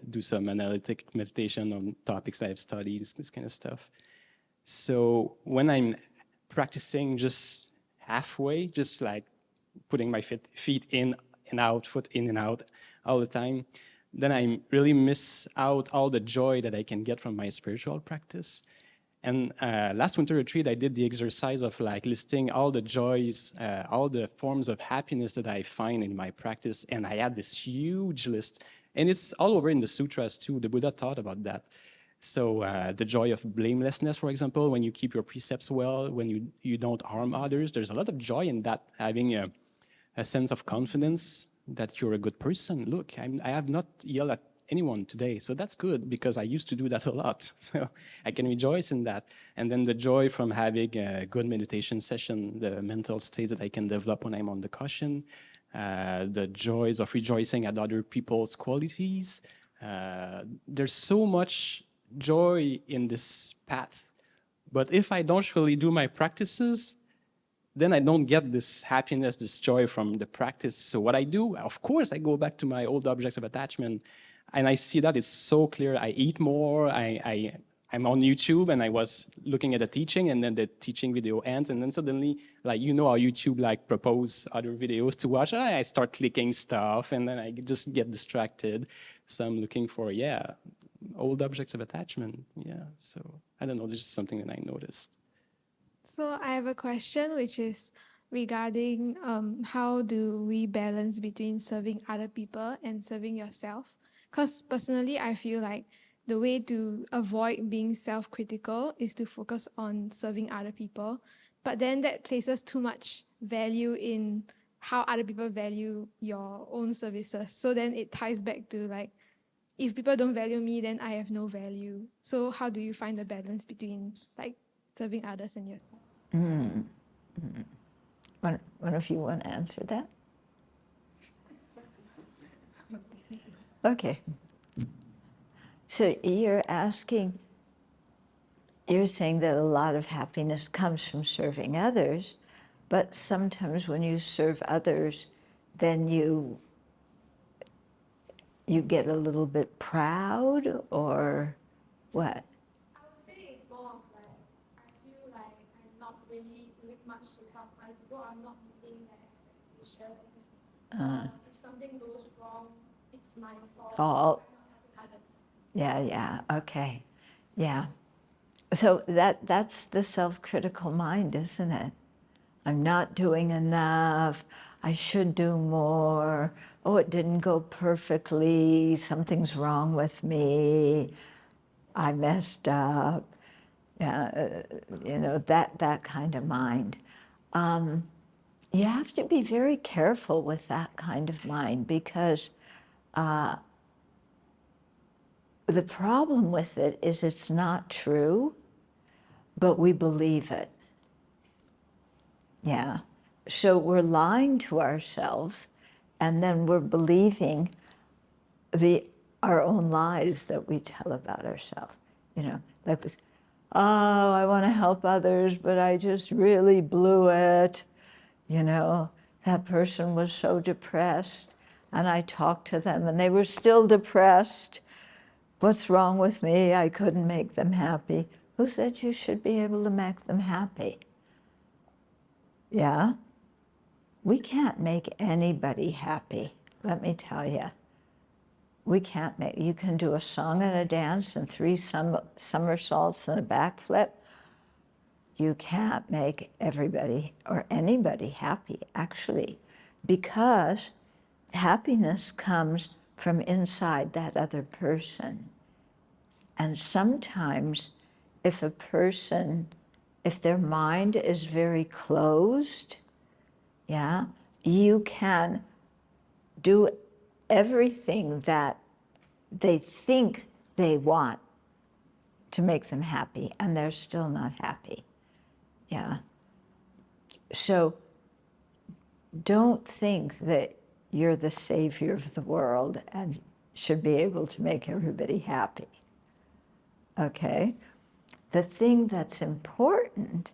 do some analytic meditation on topics that I've studied, this kind of stuff. So when I'm practicing just halfway, just like putting my feet in and out, foot in and out all the time, then I really miss out all the joy that I can get from my spiritual practice. And last winter retreat, I did the exercise of like listing all the joys, all the forms of happiness that I find in my practice. And I had this huge list. And it's all over in the sutras too. The Buddha taught about that. So the joy of blamelessness, for example, when you keep your precepts well, when you don't harm others, there's a lot of joy in that, having a sense of confidence that you're a good person. Look, I have not yelled at anyone today, so that's good because I used to do that a lot. So I can rejoice in that. And then the joy from having a good meditation session, the mental states that I can develop when I'm on the cushion, the joys of rejoicing at other people's qualities. There's so much joy in this path. But if I don't really do my practices, then I don't get this happiness, this joy from the practice. So what I do, of course, I go back to my old objects of attachment, and I see that it's so clear. I eat more, I I'm on YouTube and I was looking at a teaching, and then the teaching video ends, and then suddenly, like, you know how YouTube like propose other videos to watch. I start clicking stuff, and then I just get distracted. So I'm looking for, yeah, old objects of attachment. Yeah, so I don't know, this is something that I noticed. So I have a question which is regarding how do we balance between serving other people and serving yourself? Because personally, I feel like the way to avoid being self-critical is to focus on serving other people, but then that places too much value in how other people value your own services. So then it ties back to like, if people don't value me, then I have no value. So how do you find the balance between like serving others and yourself? One of you want to answer that? Okay. So you're saying that a lot of happiness comes from serving others, but sometimes when you serve others, then you get a little bit proud, or what? I would say it's more of like, I feel like I'm not really doing much to help other people. I'm not meeting their expectations. If something goes wrong, it's my fault. Fault. I'm not helping others. Yeah, okay. Yeah. So that's the self-critical mind, isn't it? I'm not doing enough. I should do more. Oh, it didn't go perfectly. Something's wrong with me. I messed up. Yeah, that kind of mind. You have to be very careful with that kind of mind, because the problem with it is it's not true, but we believe it. Yeah. So we're lying to ourselves, and then we're believing our own lies that we tell about ourselves. Like, oh, I want to help others, but I just really blew it. That person was so depressed, and I talked to them, and they were still depressed. What's wrong with me? I couldn't make them happy. Who said you should be able to make them happy? Yeah? We can't make anybody happy, let me tell you. You can do a song and a dance and 3 somersaults and a backflip. You can't make everybody or anybody happy, actually, because happiness comes from inside that other person. And sometimes if their mind is very closed, yeah, you can do everything that they think they want to make them happy, and they're still not happy. Yeah. So don't think that you're the savior of the world and should be able to make everybody happy. Okay? The thing that's important,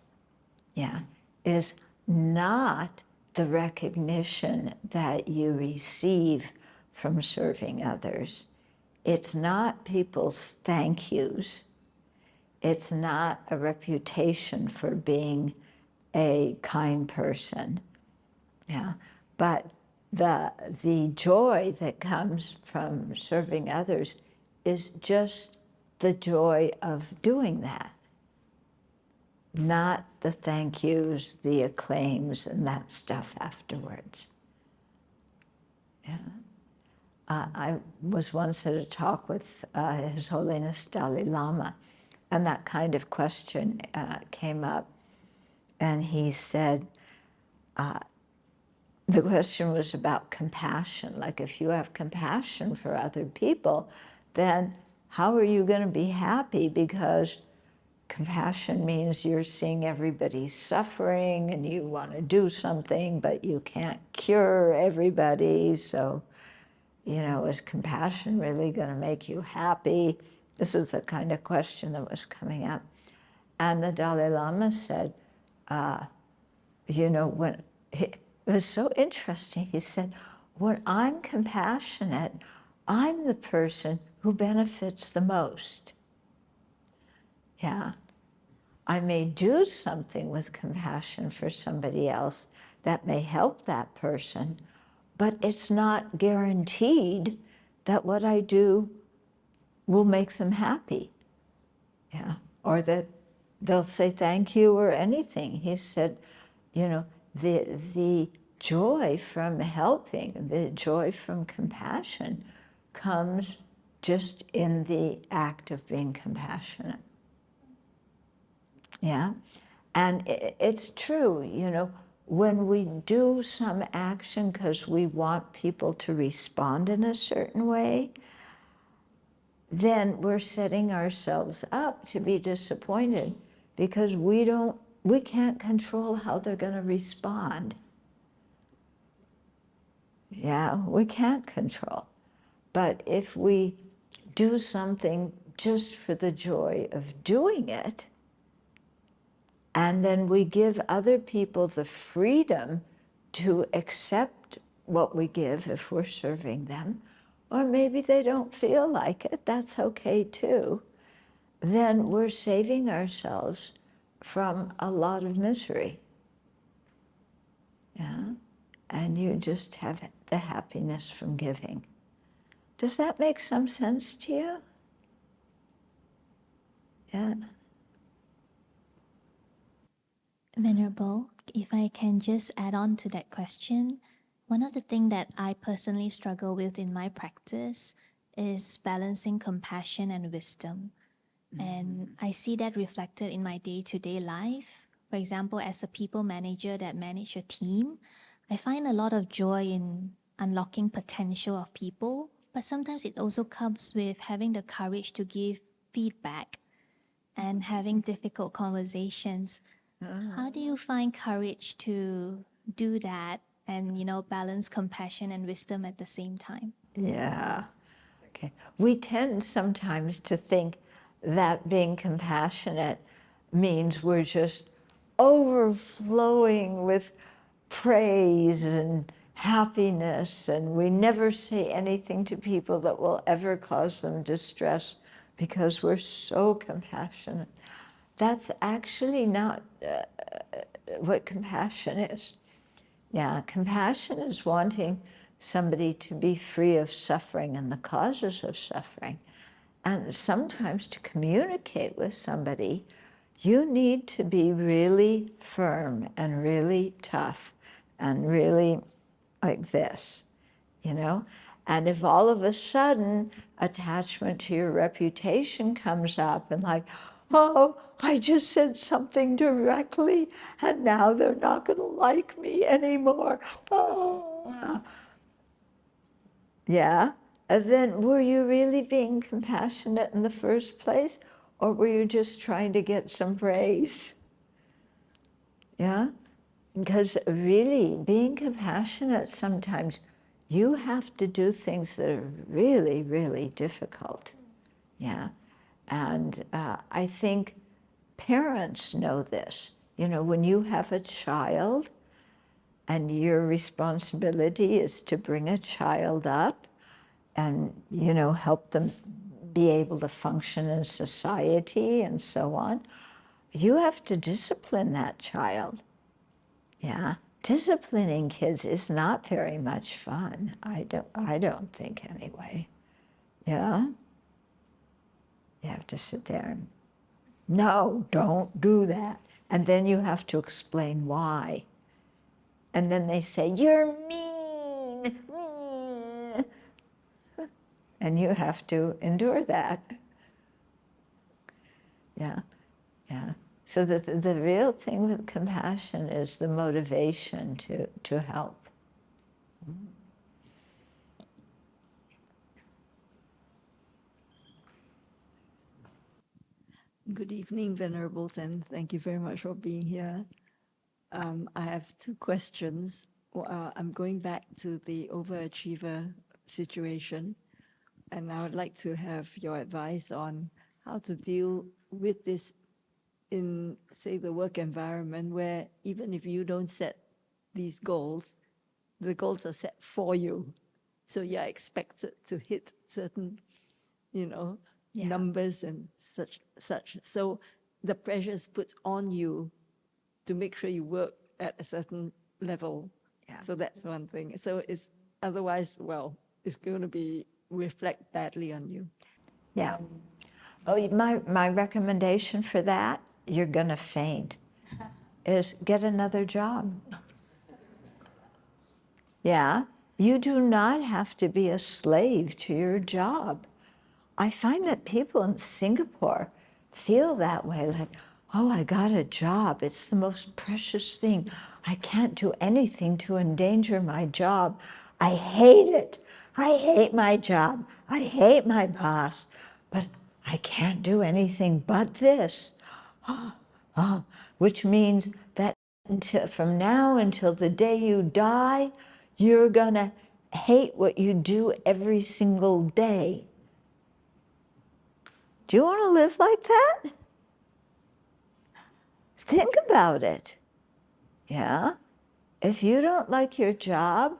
yeah, is not the recognition that you receive from serving others. It's not people's thank yous. It's not a reputation for being a kind person. Yeah. But the joy that comes from serving others is just the joy of doing that, not the thank yous, the acclaims, and that stuff afterwards. Yeah. I was once at a talk with His Holiness Dalai Lama, and that kind of question came up, and he said, the question was about compassion. Like, if you have compassion for other people, then how are you going to be happy? Because compassion means you're seeing everybody suffering and you want to do something, but you can't cure everybody. So, is compassion really going to make you happy? This was the kind of question that was coming up. And the Dalai Lama said, it was so interesting. He said, when I'm compassionate, I'm the person who benefits the most. Yeah. I may do something with compassion for somebody else that may help that person, but it's not guaranteed that what I do will make them happy. Yeah. Or that they'll say thank you or anything. He said, you know, the joy from helping, the joy from compassion comes just in the act of being compassionate. Yeah. And it's true, you know, when we do some action because we want people to respond in a certain way, then we're setting ourselves up to be disappointed because we can't control how they're going to respond. Yeah, we can't control. But if we do something just for the joy of doing it, and then we give other people the freedom to accept what we give if we're serving them, or maybe they don't feel like it, that's okay too, then we're saving ourselves from a lot of misery. Yeah? And you just have the happiness from giving. Does that make some sense to you? Yeah. Venerable, if I can just add on to that question, one of the things that I personally struggle with in my practice is balancing compassion and wisdom. And I see that reflected in my day-to-day life. For example, as a people manager that manage a team, I find a lot of joy in unlocking potential of people, but sometimes it also comes with having the courage to give feedback and having difficult conversations. How do you find courage to do that and, balance compassion and wisdom at the same time? Yeah. Okay. We tend sometimes to think that being compassionate means we're just overflowing with praise and happiness, and we never say anything to people that will ever cause them distress because we're so compassionate. That's actually not what compassion is. Yeah, compassion is wanting somebody to be free of suffering and the causes of suffering. And sometimes to communicate with somebody, you need to be really firm and really tough and really like this, you know? And if all of a sudden attachment to your reputation comes up and like, oh, I just said something directly and now they're not going to like me anymore. Oh, yeah. And then were you really being compassionate in the first place, or were you just trying to get some praise? Yeah. Because really, being compassionate, sometimes you have to do things that are really, really difficult. Yeah. And I think parents know this. You know, when you have a child and your responsibility is to bring a child up and, help them be able to function in society and so on, you have to discipline that child. Yeah, disciplining kids is not very much fun. I don't think anyway. Yeah, you have to sit there and, no, don't do that. And then you have to explain why. And then they say, you're mean. And you have to endure that. Yeah, yeah. So the real thing with compassion is the motivation to help. Good evening, Venerables, and thank you very much for being here. I have two questions. I'm going back to the overachiever situation, and I would like to have your advice on how to deal with this in, say, the work environment, where even if you don't set these goals, the goals are set for you. So you're expected to hit certain, numbers and such. So the pressure is put on you to make sure you work at a certain level. Yeah. So that's one thing. So it's otherwise, well, it's going to be reflect badly on you. Yeah. Oh, my recommendation for that, you're going to faint, is get another job. Yeah. You do not have to be a slave to your job. I find that people in Singapore feel that way, like, oh, I got a job. It's the most precious thing. I can't do anything to endanger my job. I hate it. I hate my job. I hate my boss. But I can't do anything but this. Which means that from now until the day you die, you're going to hate what you do every single day. Do you want to live like that? Think about it. Yeah? If you don't like your job,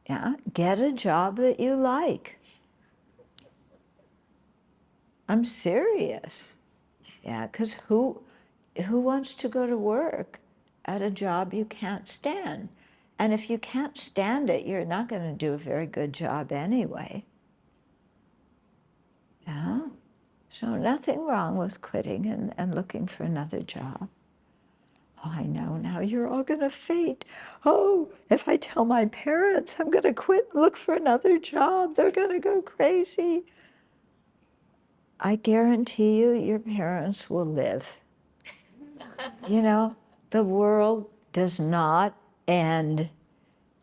yeah, get a job that you like. I'm serious. Yeah, because who wants to go to work at a job you can't stand? And if you can't stand it, you're not going to do a very good job anyway. Yeah? So nothing wrong with quitting and looking for another job. Oh, I know, now you're all going to faint. Oh, if I tell my parents I'm going to quit and look for another job, they're going to go crazy. I guarantee you, your parents will live. You know, the world does not end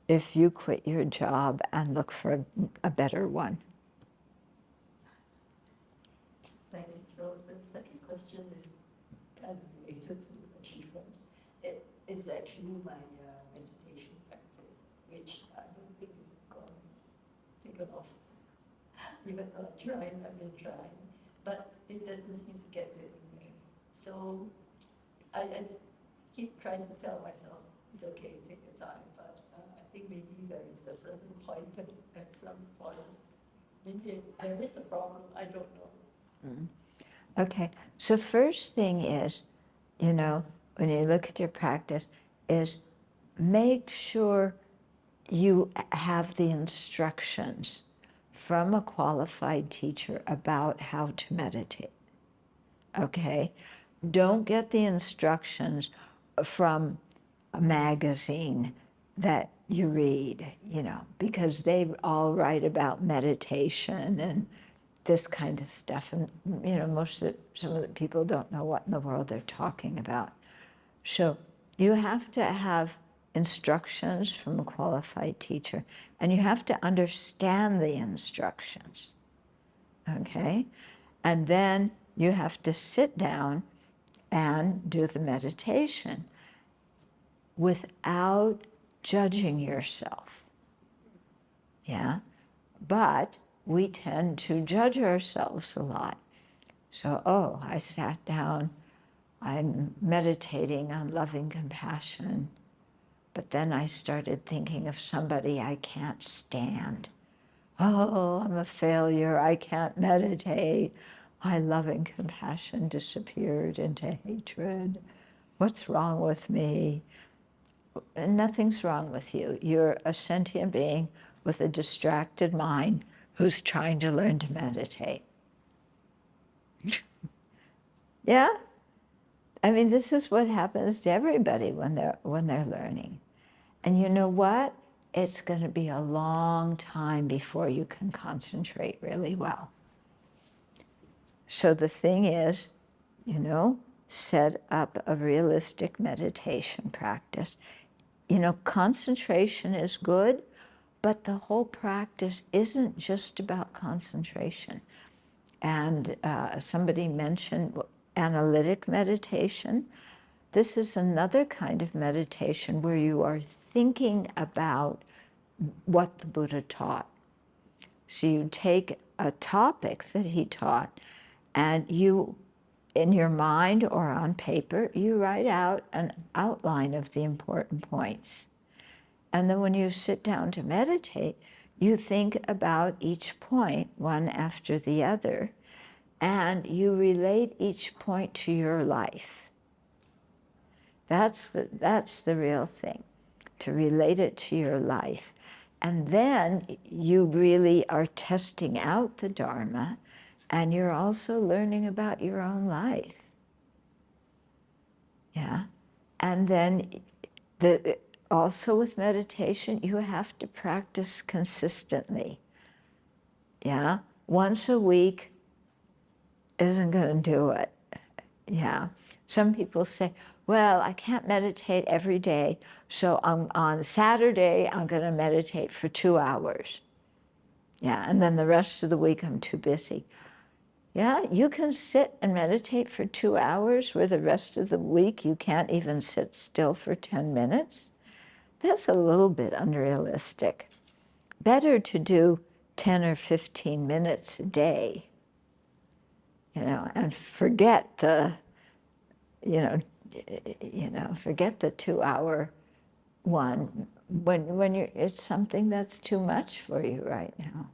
if you quit your job and look for a better one. Thank you. So the second question is kind of related to achievement. It is actually my meditation practice, which I don't think is gone taken off. Even though I've been trying, but it doesn't seem to get to anywhere. So I keep trying to tell myself, it's okay, take your time, but I think maybe there is a certain point at some point. Maybe there is a problem, I don't know. Okay, so first thing is, you know, when you look at your practice, is make sure you have the instructions from a qualified teacher about how to meditate. Okay? Don't get the instructions from a magazine that you read, you know, because they all write about meditation and this kind of stuff. And, you know, some of the people don't know what in the world they're talking about. So you have to have instructions from a qualified teacher, and you have to understand the instructions, okay? And then you have to sit down and do the meditation without judging yourself, yeah? But we tend to judge ourselves a lot. So, oh, I sat down, I'm meditating on loving compassion, but then I started thinking of somebody I can't stand. Oh, I'm a failure, I can't meditate. My loving compassion disappeared into hatred. What's wrong with me? Nothing's wrong with you. You're a sentient being with a distracted mind who's trying to learn to meditate. Yeah? I mean, this is what happens to everybody when they're learning. And you know what? It's going to be a long time before you can concentrate really well. So the thing is, you know, set up a realistic meditation practice. You know, concentration is good, but the whole practice isn't just about concentration. And somebody mentioned analytic meditation. This is another kind of meditation where you are thinking about what the Buddha taught. So you take a topic that he taught, and you, in your mind or on paper, you write out an outline of the important points. And then when you sit down to meditate, you think about each point, one after the other, and you relate each point to your life. That's the real thing, to relate it to your life. And then you really are testing out the Dharma, and you're also learning about your own life. Yeah. And then also with meditation, you have to practice consistently. Yeah. Once a week isn't going to do it. Yeah. Some people say, well, I can't meditate every day, so on Saturday, I'm going to meditate for 2 hours. Yeah, and then the rest of the week, I'm too busy. Yeah, you can sit and meditate for 2 hours where the rest of the week you can't even sit still for 10 minutes. That's a little bit unrealistic. Better to do 10 or 15 minutes a day, and forget the, forget the 2-hour one when it's something that's too much for you right now.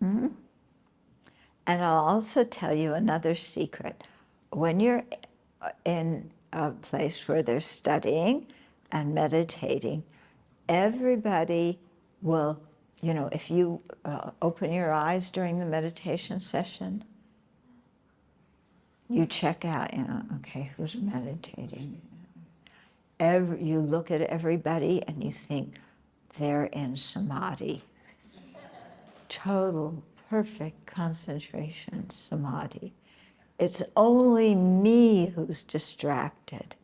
Mm-hmm. And I'll also tell you another secret. When you're in a place where they're studying and meditating, everybody will, if you open your eyes during the meditation session, you check out, okay, who's meditating? You look at everybody and you think, they're in samadhi. Total, perfect concentration, samadhi. It's only me who's distracted.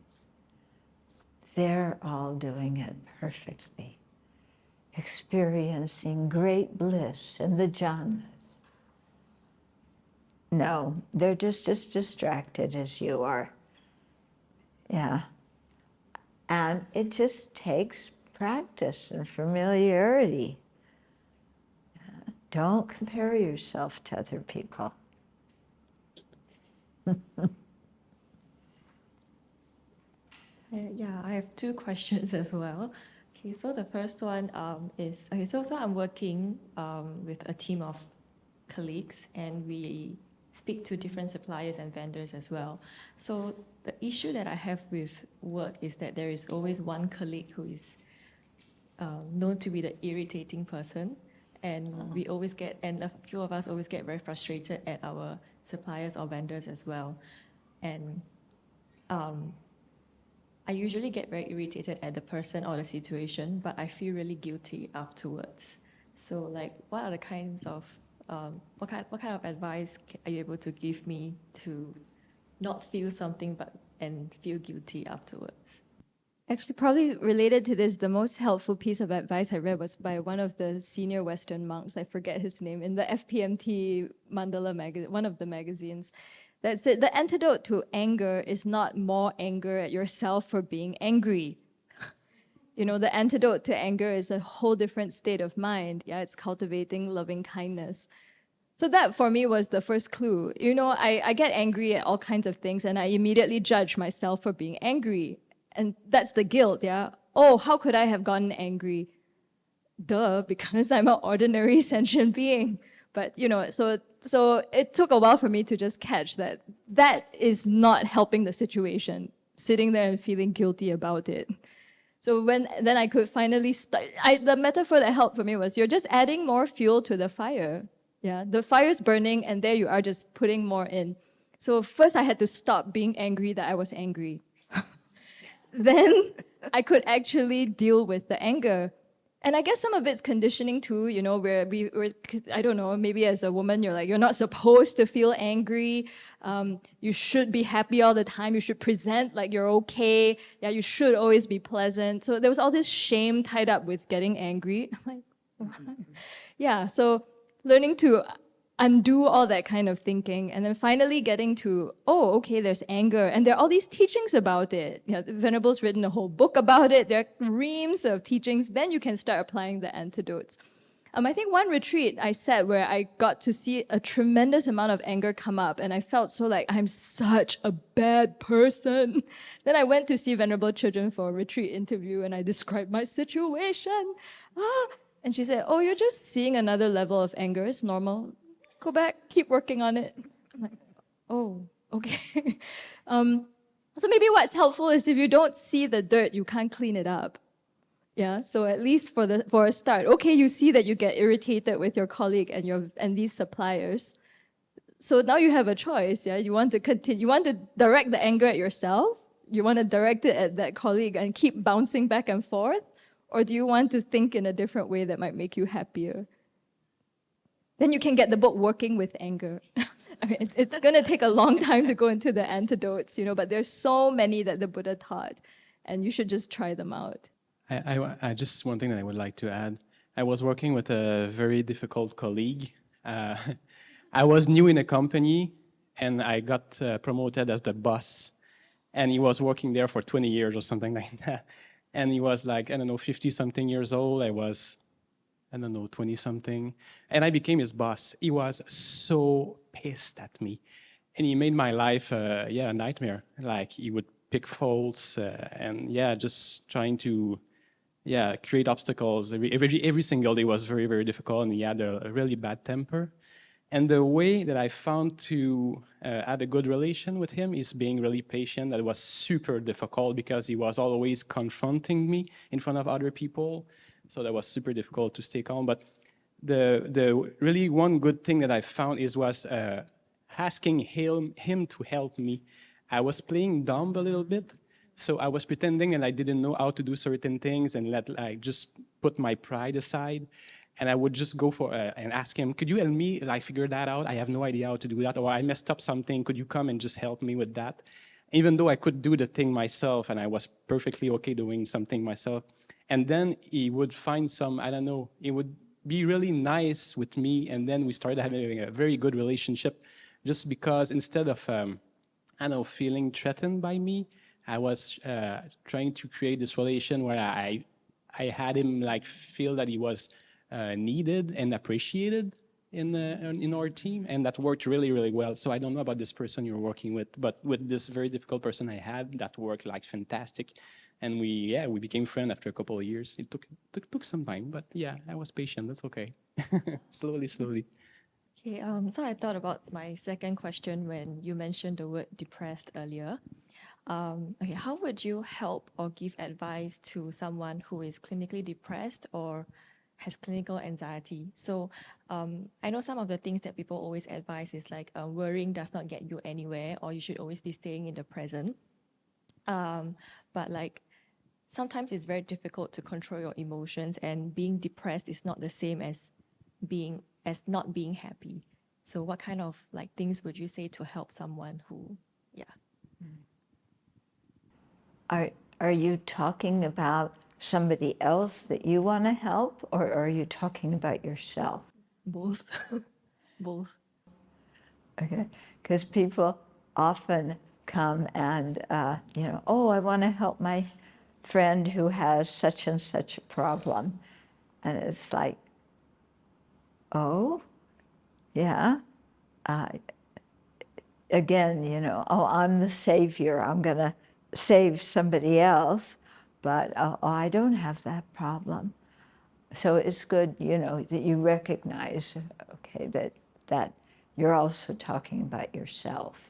They're all doing it perfectly, experiencing great bliss in the jhanas. No, they're just as distracted as you are. Yeah. And it just takes practice and familiarity. Don't compare yourself to other people. Yeah, I have 2 questions as well. Okay, so the first one is, okay, so I'm working with a team of colleagues, and we speak to different suppliers and vendors as well. So the issue that I have with work is that there is always one colleague who is known to be the irritating person, and we always get, and a few of us always get very frustrated at our suppliers or vendors as well. And I usually get very irritated at the person or the situation, but I feel really guilty afterwards. So like, what are the kinds of, what kind of advice are you able to give me to not feel something and feel guilty afterwards? Actually, probably related to this, the most helpful piece of advice I read was by one of the senior Western monks, I forget his name, in the FPMT Mandala magazine, one of the magazines, that said the antidote to anger is not more anger at yourself for being angry. The antidote to anger is a whole different state of mind. Yeah, it's cultivating loving kindness. So that for me was the first clue. I get angry at all kinds of things and I immediately judge myself for being angry. And that's the guilt, yeah? Oh, how could I have gotten angry? Duh, because I'm an ordinary sentient being. But, so it took a while for me to just catch that is not helping the situation, sitting there and feeling guilty about it. So then I could finally start, the metaphor that helped for me was you're just adding more fuel to the fire. Yeah, the fire's burning and there you are just putting more in. So first I had to stop being angry that I was angry. Then I could actually deal with the anger. And I guess some of it's conditioning too, where we're, I don't know, maybe as a woman, you're not supposed to feel angry. You should be happy all the time. You should present like you're okay. Yeah, you should always be pleasant. So there was all this shame tied up with getting angry. I'm like, what? Yeah, so learning to undo all that kind of thinking, and then finally getting to, oh, okay, there's anger, and there are all these teachings about it. The Venerable's written a whole book about it. There are reams of teachings. Then you can start applying the antidotes. I think one retreat I sat where I got to see a tremendous amount of anger come up, and I felt so like, I'm such a bad person. Then I went to see Venerable Children for a retreat interview, and I described my situation. And she said, oh, you're just seeing another level of anger. It's normal. go back, keep working on it. I'm like, oh, okay. So maybe what's helpful is if you don't see the dirt, you can't clean it up. Yeah, so at least for a start, okay, you see that you get irritated with your colleague and these suppliers. So now you have a choice. Yeah, you want to continue. You want to direct the anger at yourself. You want to direct it at that colleague and keep bouncing back and forth, or do you want to think in a different way that might make you happier? Then you can get the book Working with Anger. I mean, it's going to take a long time to go into the antidotes, but there's so many that the Buddha taught, and you should just try them out. I just one thing that I would like to add. I was working with a very difficult colleague. I was new in a company, and I got promoted as the boss. And he was working there for 20 years or something like that. And he was like, 50-something years old. I was, 20-something. And I became his boss. He was so pissed at me. And he made my life, a nightmare. Like, he would pick faults just trying to create obstacles. Every single day was very, very difficult, and he had a really bad temper. And the way that I found to have a good relation with him is being really patient. That was super difficult because he was always confronting me in front of other people. So that was super difficult to stay calm. But the really one good thing that I found was asking him to help me. I was playing dumb a little bit. So I was pretending and I didn't know how to do certain things and just put my pride aside. And I would just go and ask him, could you help me figure that out? I have no idea how to do that. Or I messed up something. Could you come and just help me with that? Even though I could do the thing myself and I was perfectly okay doing something myself. And then he would find he would be really nice with me. And then we started having a very good relationship just because instead of, feeling threatened by me, I was trying to create this relation where I had him feel that he was needed and appreciated in our team, and that worked really, really well. So I don't know about this person you're working with, but with this very difficult person I had, that worked fantastic, and we became friends after a couple of years. It took some time, but I was patient. That's okay. slowly. Okay, so I thought about my second question when you mentioned the word depressed earlier. Okay, how would you help or give advice to someone who is clinically depressed or has clinical anxiety? So I know some of the things that people always advise is worrying does not get you anywhere, or you should always be staying in the present. But sometimes it's very difficult to control your emotions, and being depressed is not the same as not being happy. So what kind of things would you say to help someone who, Are you talking about somebody else that you want to help, or are you talking about yourself? Both. Both. Okay, because people often come and, I want to help my friend who has such and such a problem. And it's like, oh, yeah. Again, I'm the savior. I'm going to save somebody else, but I don't have that problem. So it's good, that you recognize, okay, that you're also talking about yourself.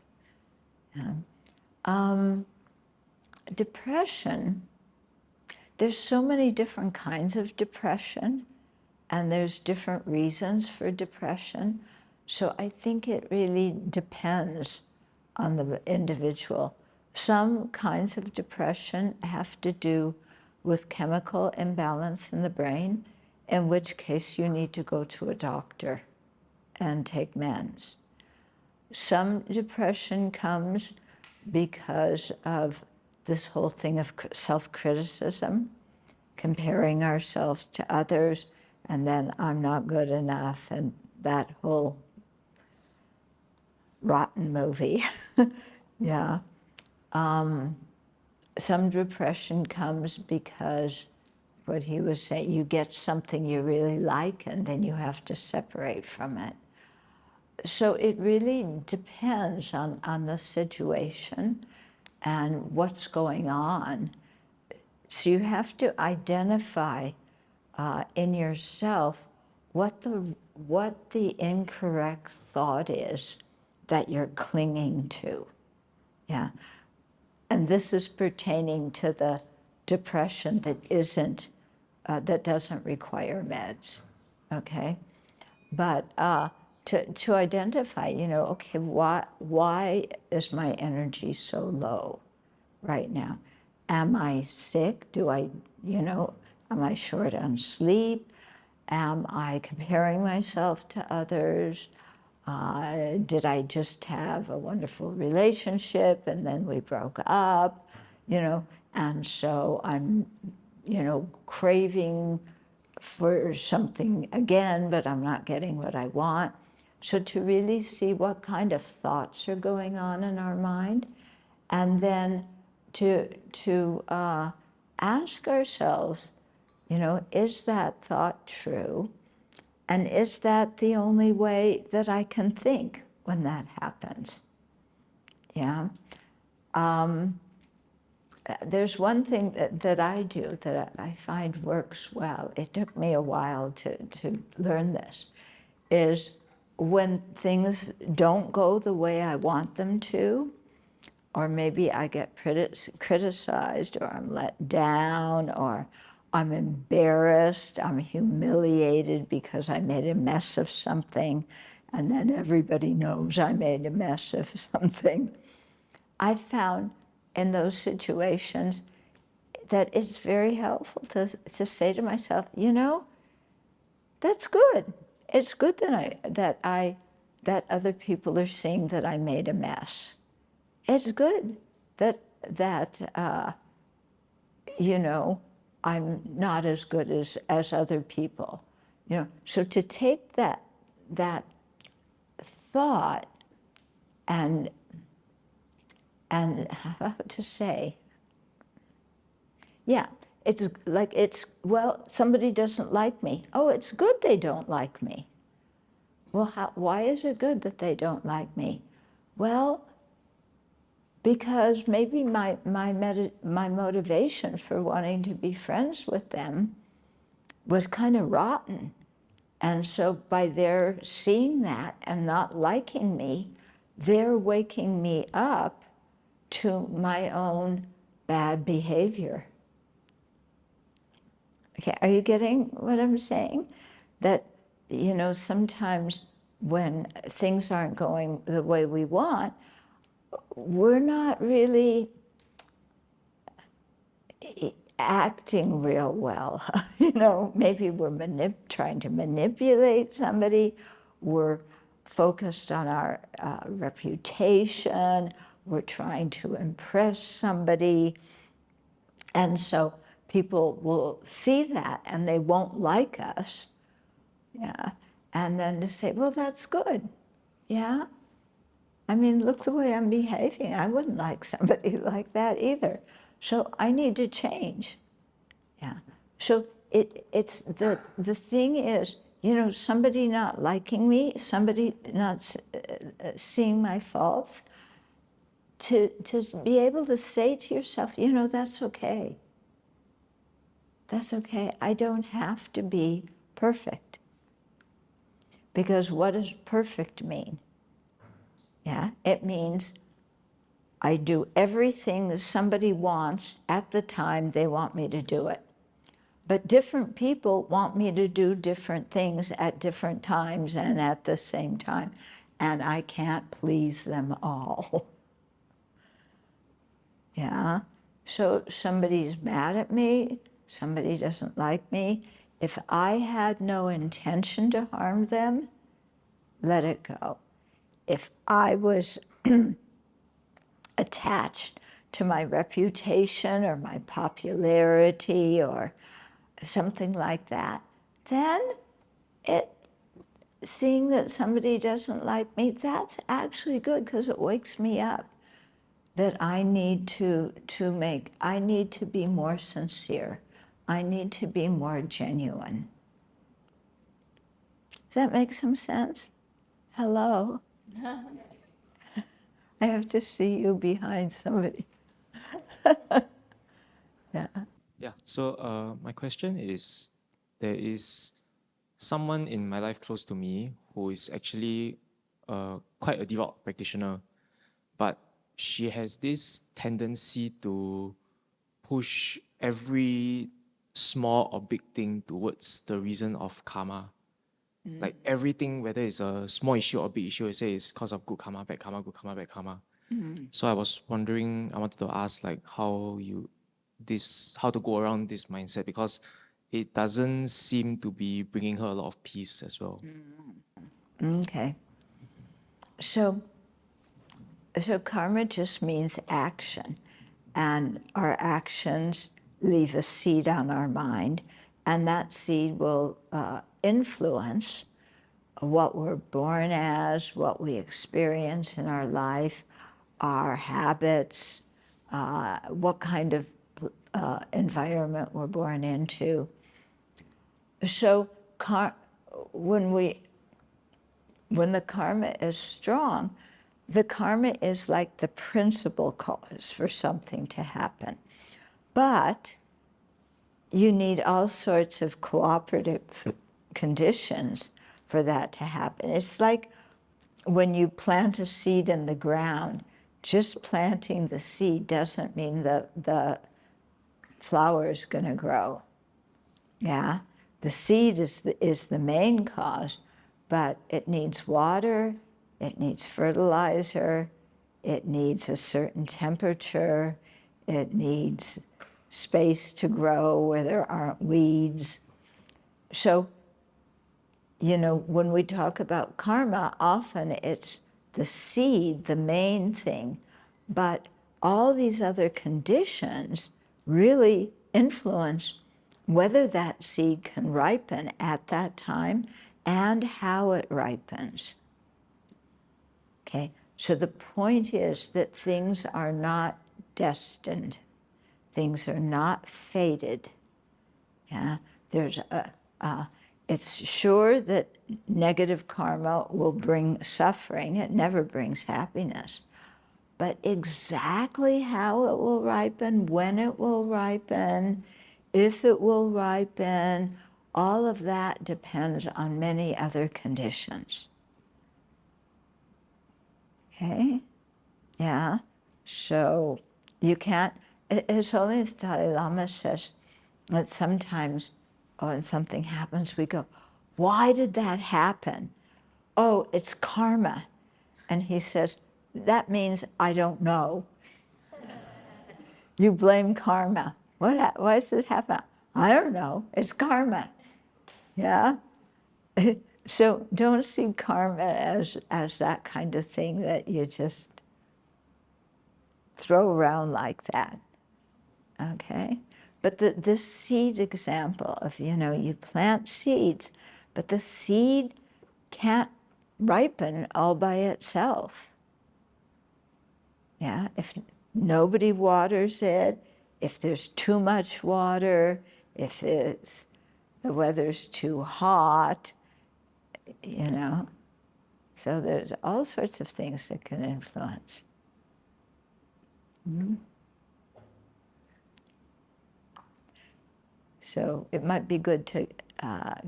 Depression, there's so many different kinds of depression, and there's different reasons for depression. So I think it really depends on the individual. Some kinds of depression have to do with chemical imbalance in the brain, in which case you need to go to a doctor and take meds. Some depression comes because of this whole thing of self-criticism, comparing ourselves to others, and then I'm not good enough, and that whole rotten movie. Yeah. Some depression comes because what he was saying, you get something you really like and then you have to separate from it. So it really depends on the situation and what's going on. So you have to identify in yourself what the incorrect thought is that you're clinging to. Yeah. And this is pertaining to the depression that doesn't require meds, okay? But to identify, okay, why is my energy so low right now? Am I sick? Am I short on sleep? Am I comparing myself to others? Did I just have a wonderful relationship and then we broke up? And so I'm, craving for something again, but I'm not getting what I want. So to really see what kind of thoughts are going on in our mind, and then to ask ourselves, is that thought true? And is that the only way that I can think when that happens? Yeah. There's one thing that I do that I find works well. It took me a while to learn this, is when things don't go the way I want them to, or maybe I get criticized, or I'm let down, or I'm embarrassed, I'm humiliated because I made a mess of something, and then everybody knows I made a mess of something. I found in those situations that it's very helpful to say to myself, that's good. It's good that other people are seeing that I made a mess. It's good that I'm not as good as other people. So to take that thought and how to say, yeah, it's like somebody doesn't like me. Oh, it's good they don't like me. Well, why is it good that they don't like me? Well, because maybe my motivation for wanting to be friends with them was kind of rotten. And so by their seeing that and not liking me, they're waking me up to my own bad behavior. Okay, are you getting what I'm saying? That, sometimes when things aren't going the way we want, we're not really acting real well. Maybe we're trying to manipulate somebody. We're focused on our reputation. We're trying to impress somebody. And so people will see that and they won't like us. Yeah. And then to say, well, that's good. Yeah. I mean, look the way I'm behaving. I wouldn't like somebody like that either. So I need to change. Yeah. So it's the thing is, somebody not liking me, somebody not seeing my faults, to be able to say to yourself, that's okay. That's okay. I don't have to be perfect. Because what does perfect mean? Yeah, it means I do everything that somebody wants at the time they want me to do it. But different people want me to do different things at different times and at the same time. And I can't please them all. Yeah. So somebody's mad at me, somebody doesn't like me. If I had no intention to harm them, let it go. If I was attached to my reputation or my popularity or something like that, then seeing that somebody doesn't like me, that's actually good because it wakes me up that I need to be more sincere. I need to be more genuine. Does that make some sense? Hello? I have to see you behind somebody. Yeah. Yeah, so my question is, there is someone in my life close to me who is actually quite a devout practitioner, but she has this tendency to push every small or big thing towards the reason of karma. Like everything, whether it's a small issue or big issue, I say it's because of good karma, bad karma, good karma, bad karma. So I was wondering, I wanted to ask like how to go around this mindset, because it doesn't seem to be bringing her a lot of peace as well. Okay. So karma just means action, and our actions leave a seed on our mind, and that seed will influence what we're born as, what we experience in our life, our habits, what kind of environment we're born into. So when the karma is strong, the karma is like the principal cause for something to happen. But you need all sorts of cooperative conditions for that to happen. It's like when you plant a seed in the ground, just planting the seed doesn't mean the flower is going to grow. Yeah, the seed is the main cause, but it needs water, it needs fertilizer, it needs a certain temperature, it needs space to grow where there aren't weeds. So, when we talk about karma, often it's the seed, the main thing, but all these other conditions really influence whether that seed can ripen at that time and how it ripens. Okay, so the point is that things are not destined. Things are not fated. Yeah, it's sure that negative karma will bring suffering. It never brings happiness. But exactly how it will ripen, when it will ripen, if it will ripen, all of that depends on many other conditions. Okay? Yeah? So you can't, as Holiness Dalai Lama says, that sometimes when something happens, we go, why did that happen? Oh, it's karma. And he says, that means I don't know. You blame karma. Why does it happen? I don't know. It's karma. Yeah? So don't see karma as that kind of thing that you just throw around like that. Okay? But this seed example of, you plant seeds, but the seed can't ripen all by itself. Yeah, if nobody waters it, if there's too much water, if the weather's too hot, So there's all sorts of things that can influence. Mm-hmm. So it might be good to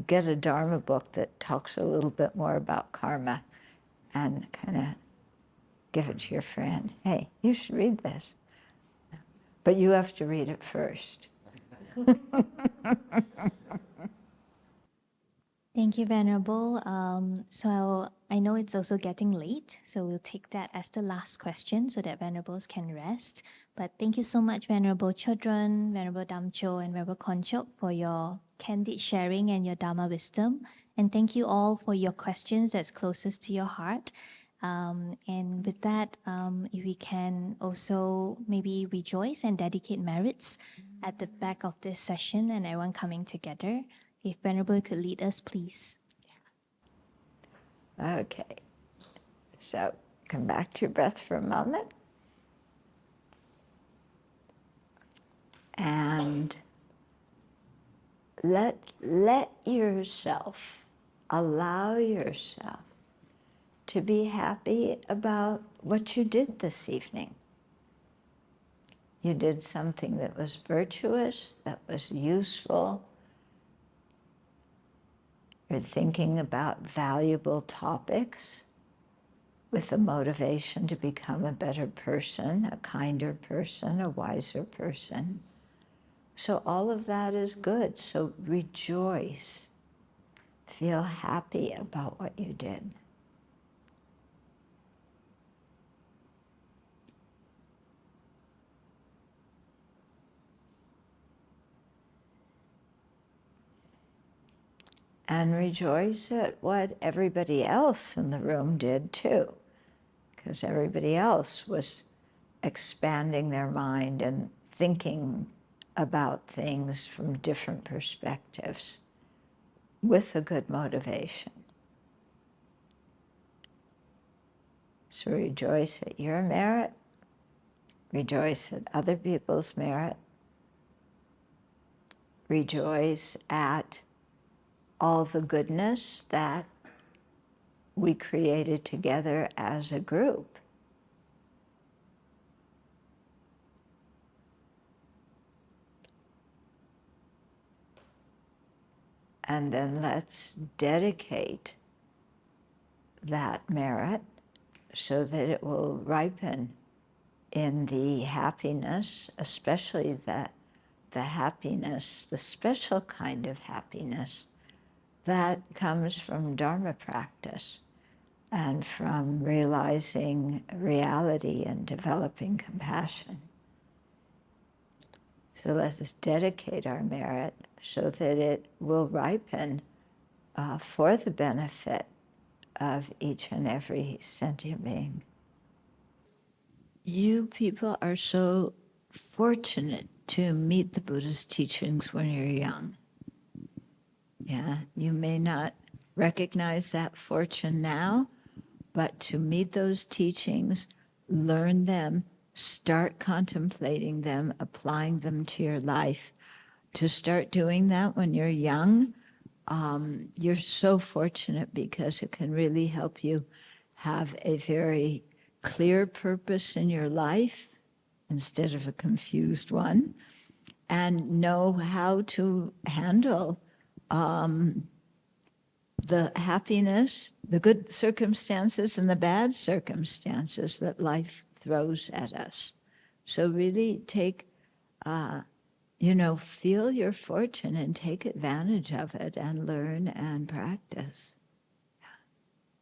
get a Dharma book that talks a little bit more about karma and kind of give it to your friend. Hey, you should read this. But you have to read it first. Thank you, Venerable. So I know it's also getting late, so we'll take that as the last question so that Venerables can rest. But thank you so much, Venerable Chodron, Venerable Damcho, and Venerable Konchok for your candid sharing and your Dharma wisdom. And thank you all for your questions that's closest to your heart. And with that, if we can also maybe rejoice and dedicate merits at the back of this session and everyone coming together. If Venerable could lead us, please. Okay. So come back to your breath for a moment. And let yourself, allow yourself to be happy about what you did this evening. You did something that was virtuous, that was useful. You're thinking about valuable topics with a motivation to become a better person, a kinder person, a wiser person. So all of that is good. So rejoice. Feel happy about what you did. And rejoice at what everybody else in the room did too, because everybody else was expanding their mind and thinking about things from different perspectives with a good motivation. So rejoice at your merit, rejoice at other people's merit, rejoice at all the goodness that we created together as a group. And then let's dedicate that merit so that it will ripen in the happiness, especially the happiness, the special kind of happiness that comes from Dharma practice and from realizing reality and developing compassion. So let us dedicate our merit so that it will ripen for the benefit of each and every sentient being. You people are so fortunate to meet the Buddha's teachings when you're young. Yeah, you may not recognize that fortune now, but to meet those teachings, learn them, start contemplating them, applying them to your life. To start doing that when you're young, you're so fortunate because it can really help you have a very clear purpose in your life instead of a confused one, and know how to handle the happiness, the good circumstances and the bad circumstances that life throws at us. So really take, feel your fortune and take advantage of it and learn and practice.